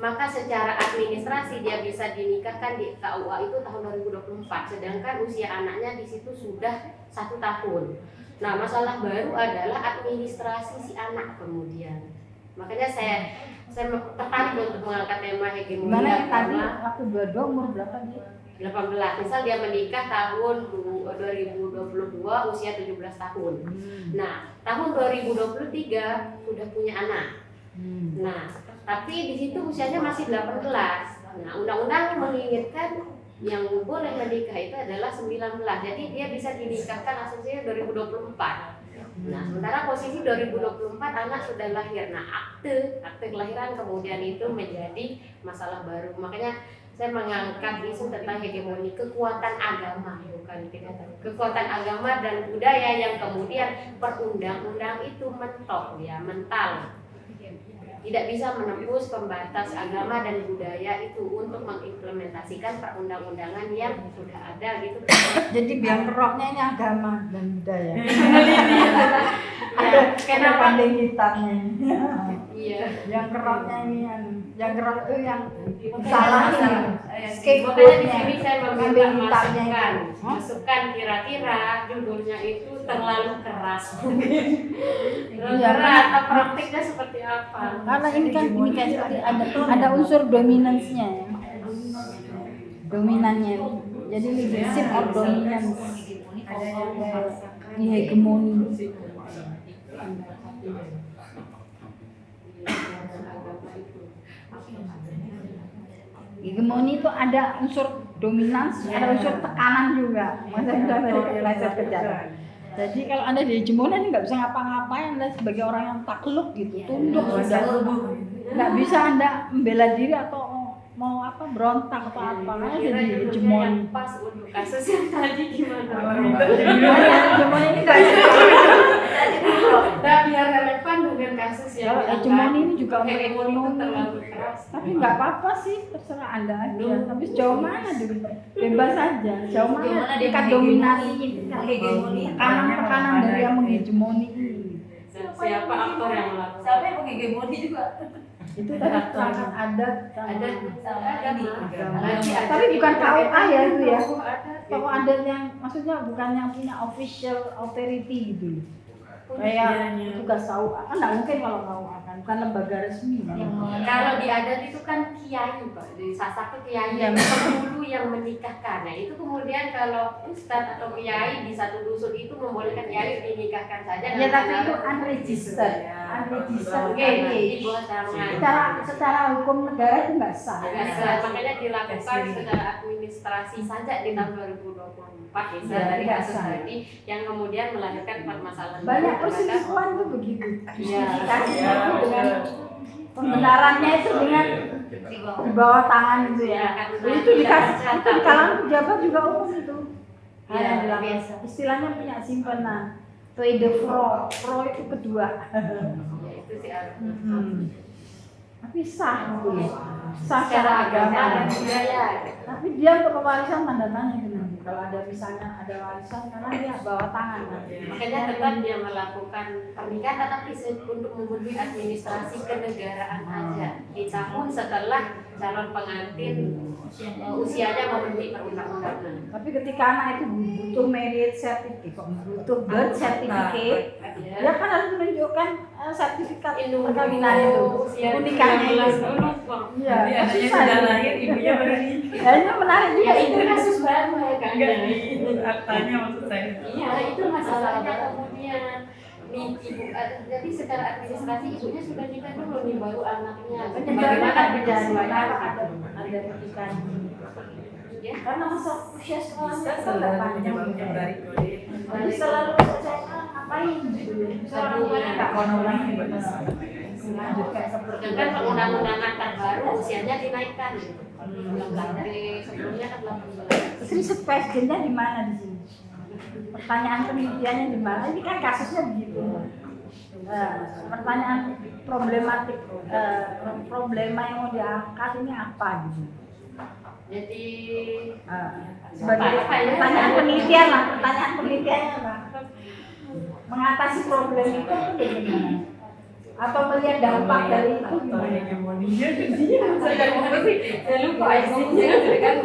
maka secara administrasi dia bisa dinikahkan di KUA itu tahun 2024. Sedangkan usia anaknya di situ sudah 1 tahun. Nah, masalah baru adalah administrasi si anak kemudian. Makanya saya tertarik untuk mengangkat tema hegemoni Gimana tadi agama. waktu 22 umur berapa dia? 18. Misal dia menikah tahun 2022 usia 17 tahun. Nah, tahun 2023 sudah punya anak. Nah, tapi di situ usianya masih 18. Nah, undang-undang menginginkan yang boleh menikah itu adalah 19. Jadi dia bisa dinikahkan asumsinya 2024. Nah, sementara posisi 2024 anak sudah lahir. Nah, akte kelahiran kemudian itu menjadi masalah baru. Makanya saya mengangkat isu tentang hegemoni kekuatan agama, bukan kekuatan agama dan budaya yang kemudian perundang-undang itu mentok, ya, mental. Tidak bisa menembus pembatas agama dan budaya itu untuk mengimplementasikan perundang-undangan yang sudah ada gitu. Jadi biang keroknya ini agama dan budaya. Ya, kenapa? Kambing hitamnya ini. Iya. Yang keroknya ini yang kerok itu yang salah Makanya di scapegoatnya. sini saya meminta Kambing hitamnya masukan, itu. masukan kira-kira judulnya itu terlalu keras. Terlalu Iya, keras, atau praktiknya seperti apa? Karena ini kan kayak seperti ada unsur dominansnya ya. Dominannya. Jadi leadership of dominance. Hegemoni. Hegemoni itu ada unsur dominans, ada unsur tekanan juga. Maksudnya tadi kepleset ke jalan. Jadi kalau Anda di hegemoni Anda nggak bisa ngapa-ngapain, Anda sebagai orang yang takluk gitu, tunduk sudah. Nggak bisa Anda membela diri atau mau apa berontak atau apa, karena jadi hegemoni. Pas untuk kasus yang tadi gimana? Hegemoni ini nggak Nah, biar relevan dengan kasus yang Kalau hegemoni ini juga untuk hegemoni itu ekonomi. terlalu keras. Tapi nggak apa-apa sih, terserah Anda aja. Tapi sejauh mana dulu? Bebas saja. Sejauh mana tingkat dominasi, tekanan dari yang menghegemoni ini. Siapa aktor yang melakukan? Siapa yang menghegemoni juga? Itu tadi perangkat adat, Ada tapi bukan KUA ya itu ya. Ada. Kalau adat yang maksudnya bukan yang punya official authority gitu. kayak tugas KUA kan nggak mungkin kalau KUA kan bukan lembaga resmi kan. Kalau di adat itu kan kiai Pak, di Sasak itu kiai Iya. penghulu yang menikahkan. Nah itu kemudian kalau ustadz atau kiai di satu dusun itu membolehkan kiai dinikahkan saja. Ya dengan tapi itu anak. unregistered, unregistered Oke, di marriage. bawah tangan. Secara hukum negara itu nggak sah. Makanya dilakukan secara administrasi saja di tahun 2024 misalnya Ya, dari nggak kasus sah. tadi yang kemudian melahirkan permasalahan Banyak baru perselingkuhan tuh begitu. Iya. Justifikasinya itu dengan pembenarannya itu dengan di bawah tangan itu ya. Itu dikasih itu di kalangan pejabat juga umum itu. Iya, Yang bilang, biasa. istilahnya punya simpanan. Tweede pro itu kedua. Ya, itu sih Tapi sah itu, sah secara secara agama dan agama. budaya. Tapi dia untuk pewarisan tanda tanya gitu nanti. Kalau ada misalnya ada warisan karena dia bawa tangan nanti. Makanya tetap dia melakukan pernikahan tetapi untuk memenuhi administrasi kenegaraan aja di tahun setelah calon pengantin usianya memenuhi perundang-undangan. Tapi ketika anak itu butuh marriage certificate, butuh birth certificate, Ya. dia kan harus menunjukkan sertifikat Indung perkawinan itu, usia pernikahannya 19 itu. dulu. Iya, Biasanya susah sudah itu. lahir ibunya baru nikah. Ya, ini menarik juga Ya itu kasus baru ya kan. Enggak di aktanya maksud saya. Iya itu masalahnya kemudian nih ibu jadi secara administrasi ibunya sudah nikah dulu nih baru anaknya. Penyebarannya kan beda, penyebaran? ada pernikahan. Ya. Karena masa usia sekolah Bisa itu nggak selalu panjang. menyebabkan dari kode. Jadi selalu SMA ngapain gitu ya? Seorang tuanya nggak mau orang melanjutkan seperti Sedangkan perundang-undangan terbaru usianya dinaikkan. Dari sebelumnya kan 18. Terus riset questionnya di mana di sini? Pertanyaan penelitiannya di mana? Ini kan kasusnya begitu. Pertanyaan problematik, problema yang mau diangkat ini apa gitu? Jadi Sebagai Apa ya? pertanyaan penelitian lah, pertanyaan penelitiannya lah. Mengatasi problem itu bagaimana? Atau melihat dampak dari itu gimana? saya lupa isinya kan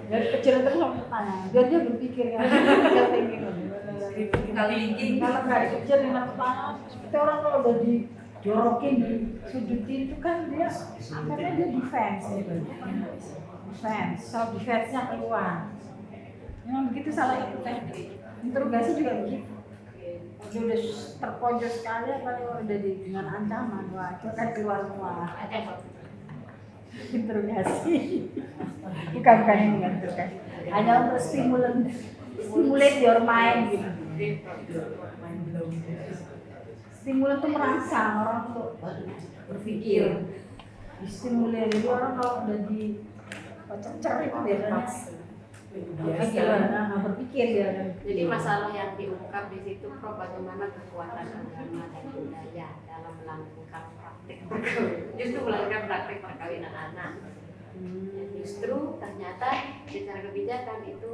Dari kecil terus sama pertanyaan, biar dia berpikir kan, dia thinking. Kali ini Kalau nggak dikejar dengan pertanyaan, seperti orang kalau udah dijorokin, disudutin itu kan dia, akhirnya dia defense gitu. Defense, self defense-nya keluar. Memang begitu salah itu teh. Interogasi juga begitu. Dia udah terpojok sekali, apalagi kalau udah dengan ancaman, wah itu kan keluar semua. Interogasi. Bukan yang interogasi. Hanya untuk stimulate your mind gitu. Stimulan itu merangsang orang untuk berpikir. Distimulir, jadi orang kalau udah dicecer itu biasanya berpikir dia. Jadi masalah yang diungkap di situ Prof bagaimana kekuatan agama dan budaya dalam melakukan praktik perkawinan, justru melakukan praktik perkawinan anak. Dan justru ternyata secara kebijakan itu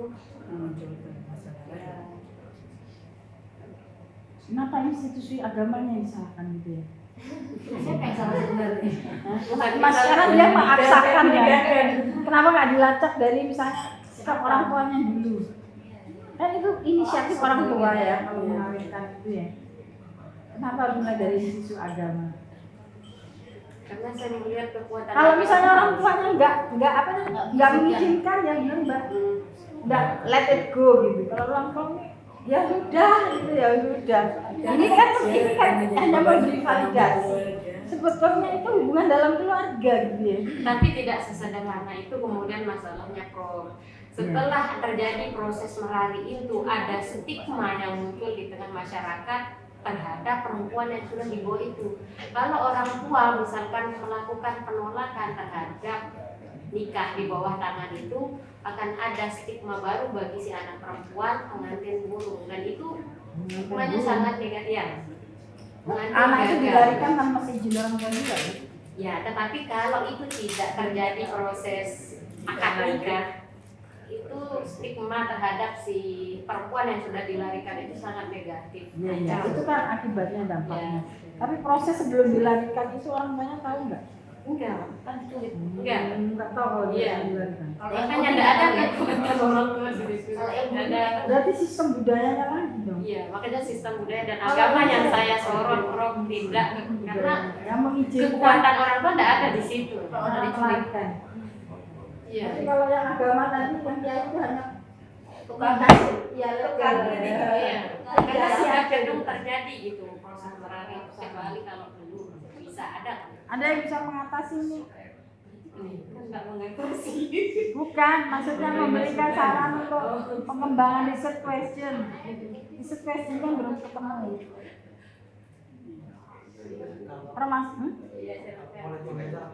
Kenapa institusi agamanya yang disalahkan gitu ya? siapa yang salah sebenarnya? Mas sekarang dia memaksakan ya. Kenapa nggak dilacak dari misalnya sikap orang tuanya dulu? Kan itu inisiatif orang tua ya kalau mengawinkan itu ya. Kenapa harus mulai dari isu agama? Karena saya melihat kekuatan Kalau agama misalnya itu orang tuanya nggak mengizinkan ya udah udah let it go gitu. Kalau orang tuanya ya sudah gitu ya sudah. Ini kan hanya memberi validasi. Sebetulnya itu hubungan dalam keluarga gitu ya. tapi tidak sesederhana itu kemudian masalahnya Prof. Setelah terjadi proses merari itu ada stigma yang muncul di tengah masyarakat terhadap perempuan yang sudah di bawah itu. Kalau orang tua misalkan melakukan penolakan terhadap nikah di bawah tangan itu akan ada stigma baru bagi si anak perempuan pengantin burung dan itu hubungannya sangat negatif ya. Anak itu dilarikan tanpa izin orang tua juga ya. Ya, tetapi kalau itu tidak terjadi proses akad nikah, itu stigma terhadap si perempuan yang sudah dilarikan itu sangat negatif. Ya, itu kan akibatnya dampaknya. Tapi proses sebelum dilarikan itu orang tuanya tahu nggak? Enggak, kan sulit. Enggak. Nggak tahu kalau dia Iya. dilarikan. Makanya enggak ada kekuatan orang tua di situ. Enggak ada. Berarti sistem budayanya lagi. dong. Iya, makanya sistem budaya dan agama yang saya sorot Prof, tidak karena yang mengizinkan kekuatan orang tua tidak ada di situ. orang melarikan. Iya. Tapi kalau yang agama tadi yang dia itu hanya tukang kasih, ya Tukang legal. ini. Iya. Karena sudah cenderung terjadi gitu proses merari, kecuali kalau belum bisa ada. Ada yang bisa mengatasi ini? Kan nggak mengatasi. Bukan, maksudnya memberikan saran untuk pengembangan research question. Research question kan belum ketemu. Permas, Boleh komentar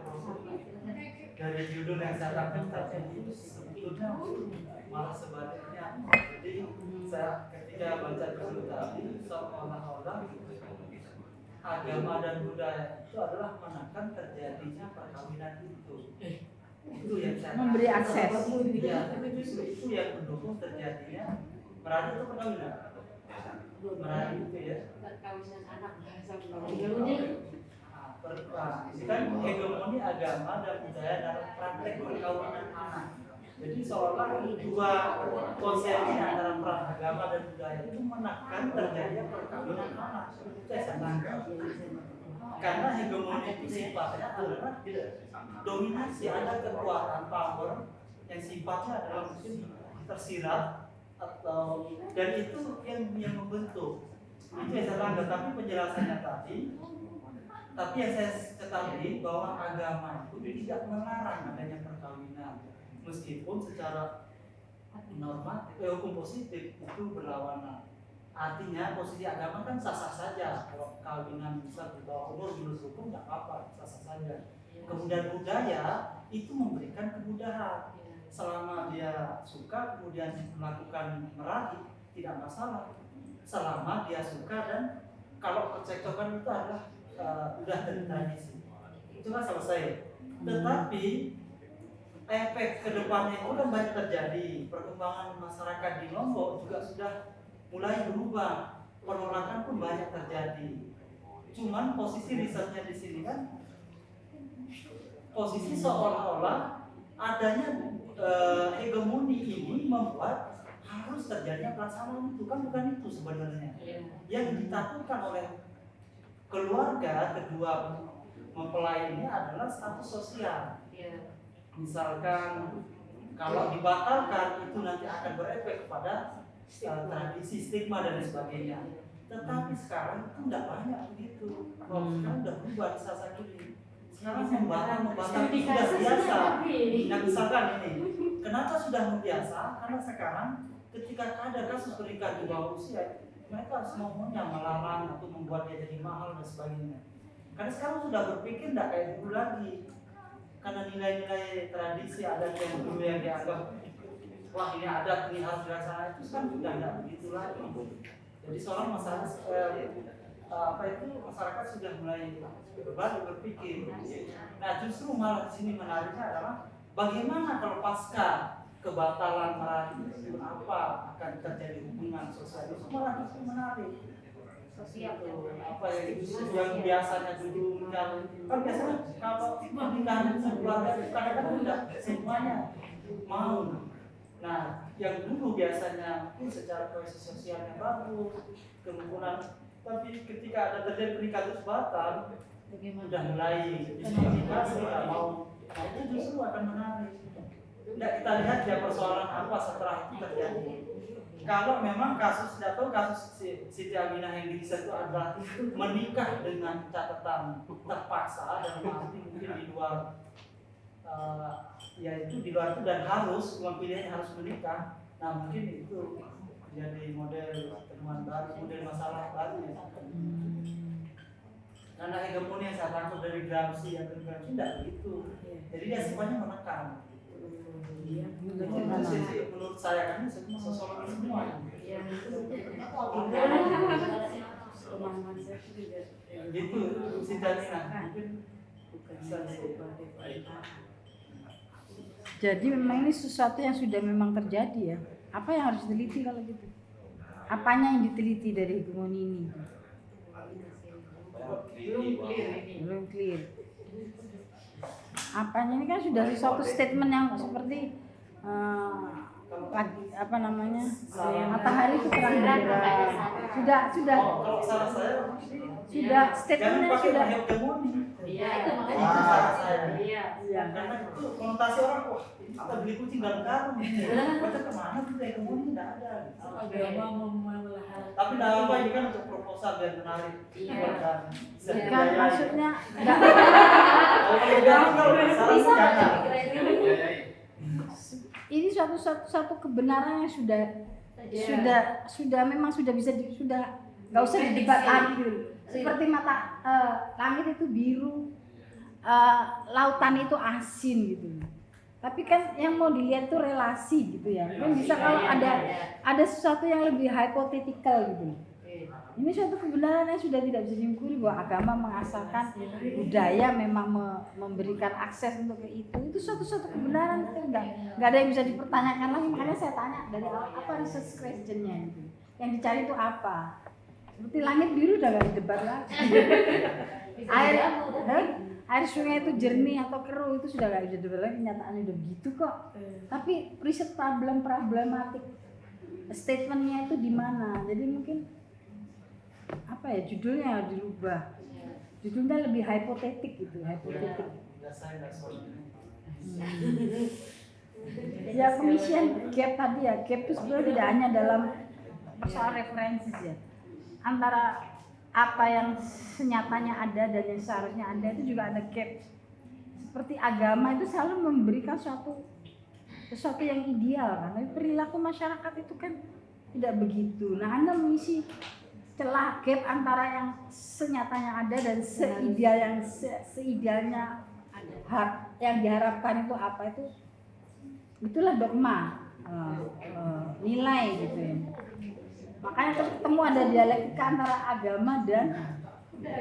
dari judul yang saya tangkap tadi sebetulnya malah sebaliknya. Jadi saya ketika baca judul tadi seolah-olah agama dan budaya itu adalah menekan terjadinya perkawinan itu. Itu yang saya memberi tangkap. akses. Iya, justru itu yang mendukung terjadinya merari itu perkawinan. Merari itu ya. Perkawinan anak bahasa Melayu. Ini kan hegemoni agama dan budaya dalam praktek perkawinan anak. Jadi seolah dua konsepsi antara peran agama dan budaya itu menekan terjadinya perkawinan anak. Itu saya tangkap. Karena hegemoni itu sifatnya adalah dominasi, ada kekuatan power yang sifatnya adalah tersirat atau dan itu yang membentuk. Itu yang saya tangkap. Tapi penjelasannya tadi. Tapi yang saya ketahui bahwa agama itu tidak melarang adanya perkawinan, meskipun secara normatif hukum positif itu berlawanan. Artinya posisi agama kan sah-sah saja, kalau perkawinan bisa di bawah umur menurut hukum nggak apa-apa, sah-sah saja. Kemudian budaya itu memberikan kemudahan, selama dia suka kemudian melakukan merari tidak masalah, selama dia suka dan kalau percekcokan itu adalah udah dari tradisi itu kan selesai. Tetapi efek kedepannya itu kan banyak terjadi. Perkembangan masyarakat di Lombok juga sudah mulai berubah, penolakan pun banyak terjadi. Cuman posisi risetnya di sini kan posisi seolah-olah adanya hegemoni ini membuat harus terjadinya pelaksanaan itu kan bukan itu sebenarnya. Yang ditakutkan oleh keluarga kedua mempelai ini adalah status sosial. Misalkan kalau dibatalkan itu nanti akan berefek kepada tradisi, stigma dan sebagainya. Tetapi sekarang itu tidak banyak begitu. Sekarang sudah berubah di saat ini. Sekarang membatal itu sudah biasa. Nah misalkan ini, kenapa sudah membiasa? Karena sekarang ketika ada kasus pernikahan di bawah usia, mereka semuanya melarang atau membuat dia jadi mahal dan sebagainya. Karena sekarang sudah berpikir tidak kayak dulu lagi. Karena nilai-nilai tradisi adat yang dulu yang dianggap wah ini adat ini harus dilaksanakan itu kan sudah tidak begitu lagi. Jadi seorang masyarakat sudah mulai berbalik berpikir. Nah justru malah di sini menariknya adalah bagaimana kalau pasca kebatalan merari itu apa akan terjadi hubungan sosial itu malah justru menarik. Sosial apa yang biasanya dulu kan biasanya kalau pernikahan keluarga kadang-kadang tidak semuanya mau. Nah yang dulu biasanya pun secara kohesi sosialnya bagus kerukunan, tapi ketika ada terjadi pernikahan terus batal sudah mulai diskriminasi tidak mau. Nah itu justru akan menarik. Tidak kita lihat ya persoalan apa setelah itu terjadi. Kalau memang kasus Siti Aminah yang diriset itu adalah menikah dengan catatan terpaksa dan mungkin di luar yaitu di luar itu dan harus pilihannya harus menikah. Nah mungkin itu jadi model temuan baru, model masalah baru ya. Karena hegemoni yang saya tangkap dari Gramsci yang tidak begitu. Jadi dia sifatnya menekan. Menurut saya kan semua sosiologi semua. Gitu situasinya. Jadi memang ini sesuatu yang sudah memang terjadi ya. Apa yang harus diteliti kalau gitu? Apanya yang diteliti dari hegemoni ini? Belum clear. Apanya ini kan sudah suatu statement yang seperti apa namanya, matahari itu terang benderang. Sudah Oh, kalau salah saya sudah jangan statementnya pakai sudah. hegemoni. Iya, itu makanya Itu itu salah saya. Iya. Iya. Karena itu konotasi orang, wah apa beli kucing dalam karung. Baca kemana tuh hegemoni tidak ada. Agama memelihara. Tapi tidak apa ini kan untuk proposal biar menarik. Iya. Bukan. Kan maksudnya enggak, Kalau salah Bisa jangan. baca pikiran ini. ini suatu kebenaran yang sudah memang sudah bisa sudah nggak usah didebat lagi gitu. Seperti mata langit itu biru, lautan itu asin gitu. Tapi kan yang mau dilihat tuh relasi gitu ya. Kan bisa kalau ada sesuatu yang lebih hypothetical gitu. Ini suatu kebenaran yang sudah tidak bisa diungkiri bahwa agama mengasalkan budaya memang memberikan akses untuk ke itu. Itu suatu kebenaran, itu nggak ada yang bisa dipertanyakan lagi. Makanya saya tanya dari awal apa research questionnya itu. Yang dicari itu apa? Seperti langit biru udah nggak didebat lagi. Air sungai itu jernih atau keruh itu sudah nggak bisa didebat lagi. Kenyataannya udah begitu kok. Tapi riset problematik statementnya itu di mana? Jadi mungkin apa ya, judulnya dirubah, judulnya lebih hipotetik gitu, hipotetik. Ya pengisian gap tadi ya, gap itu sebenarnya tidak hanya dalam soal referensi ya, antara apa yang senyatanya ada dan yang seharusnya ada itu juga ada gap. Seperti agama itu selalu memberikan sesuatu yang ideal kan, tapi perilaku masyarakat itu kan tidak begitu. Nah, Anda mengisi celah gap antara yang senyatanya ada dan seidealnya yang diharapkan itu apa, itulah dogma, nilai gitu ya. Makanya ketemu ada dialektika antara agama dan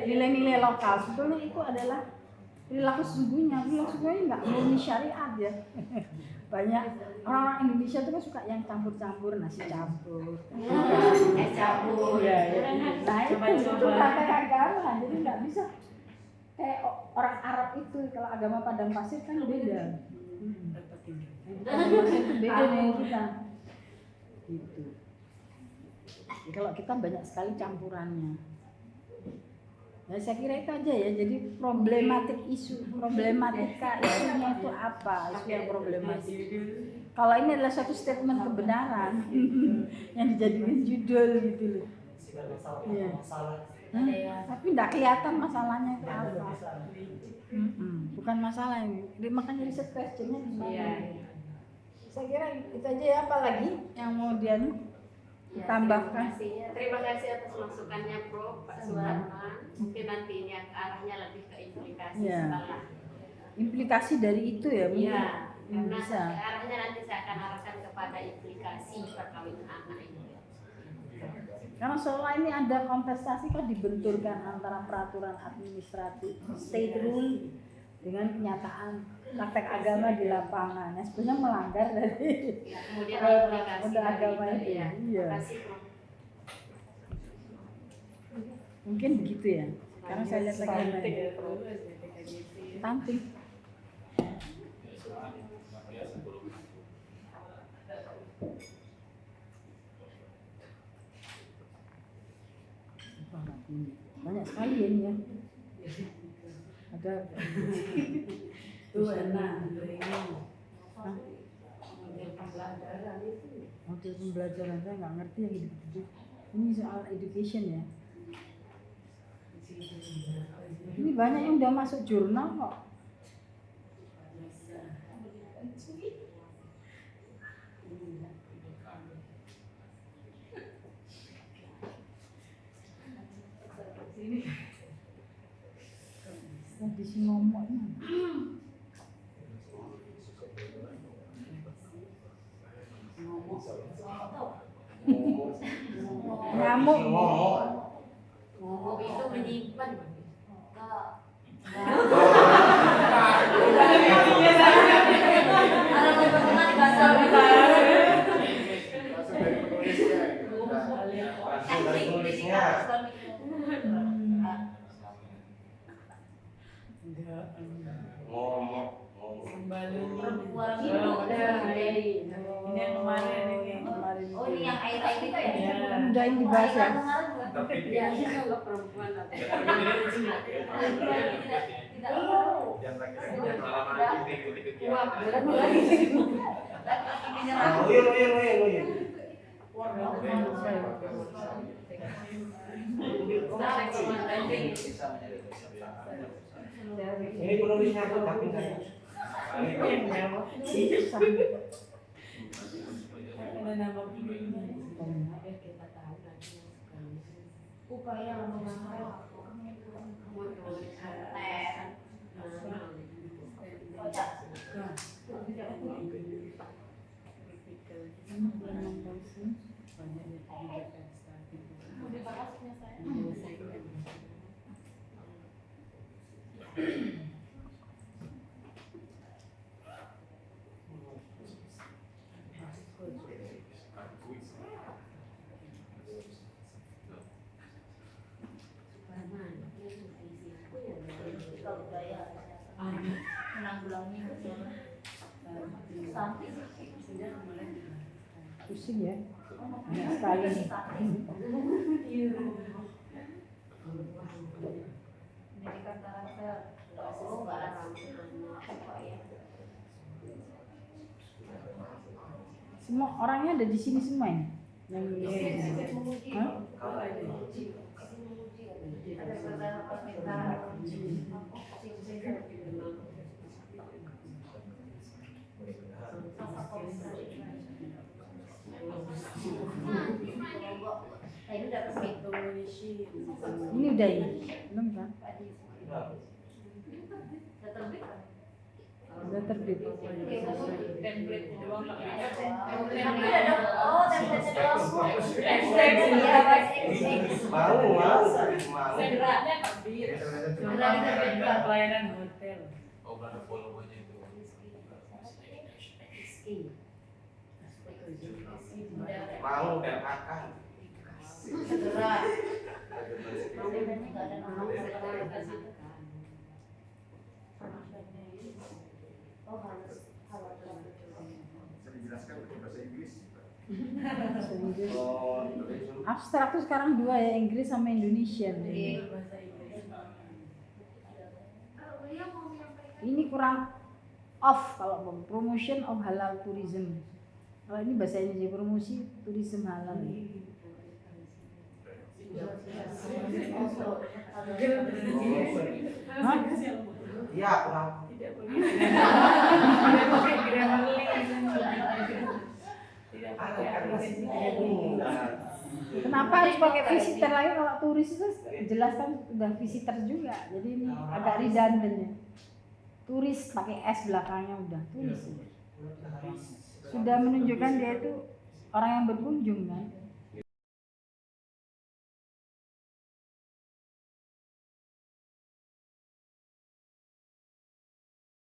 nilai-nilai lokal. Sebetulnya itu adalah perilaku sesungguhnya nggak murni syariat ya. Banyak orang-orang Indonesia itu kan suka yang campur-campur, nasi campur, campur ya. Nah itu praktek agama, jadi nggak bisa kayak orang Arab itu. Kalau agama padang pasir kan beda. Padang pasir itu beda dengan kita. Gitu. Jadi kalau kita banyak sekali campurannya. Ya, saya kira itu aja ya. Jadi problematika isunya itu apa? Isu yang problematik. Kalau ini adalah suatu statement kebenaran yang dijadikan judul gitu loh. Ya. Tapi tidak kelihatan masalahnya itu apa. Bukan masalah ini. Makanya riset questionnya di mana? Saya kira itu aja ya. Apa lagi yang mau ditambahkan? Terima kasih atas masukannya Prof. Pak Suharman. Mungkin nantinya arahnya lebih ke implikasi setelah. Implikasi dari itu ya mungkin. Iya, karena bisa. arahnya nanti saya akan arahkan kepada implikasi perkawinan anak ini. Karena seolah ini ada kontestasi kan dibenturkan antara peraturan administratif state rule dengan kenyataan praktek agama di lapangan. Yang sebenarnya melanggar dari Kemudian implikasi undang agama itu. ya. Iya. Terima kasih Prof. Mungkin begitu ya. Karena saya lihat lagi stunting. Banyak sekali ya ini ya. Ada model pembelajaran saya nggak ngerti yang gitu. Ini soal education ya. Ini banyak yang udah masuk jurnal kok. Di sini ngomong. Nyamuk. Ngomong itu menyimpan Perempuan itu Ini yang kemarin ini. yang kemarin. Oh ini yang air itu ya? Iya. Kan udah yang dibahas ya. Tapi Ya, kalau perempuan apa? yang laki-laki Uap, berat Ini penulisnya pun tapi saya. Ada nama filmnya. upaya menangkal menanggulangi Pusing ya. Banyak sekali nih. pendidikan karakter oh nggak ada upaya Semua orangnya ada di sini semua ini. Yang menguji Hah? ada beberapa permintaan ini udah resmi ini udah ini. Belum kan? udah terbit Udah terbit. Template doang lah. template ada oh template doang Segeranya terbit. Bukan pelayanan hotel. Oh, berada volumenya itu. mau dan akan segera bangunannya nggak ada nama oh harus bisa dijelaskan pakai bahasa Inggris. Bahasa Inggris. Oh, Abstrak tuh sekarang dua ya, Inggris sama Indonesian. Bahasa Inggris. Ini kurang off kalau promotion of halal tourism. Kalau ini bahasa Indonesia promosi tourism halal. Hah? Iya, kurang. Tidak pakai Grammarly. Tidak pakai aplikasi Grammarly. Kenapa harus pakai visitor lagi kalau turis itu jelas kan udah visitor juga. Jadi ini agak redundant ya. Turis pakai S belakangnya udah turis. Sudah menunjukkan dia itu orang yang berkunjung kan.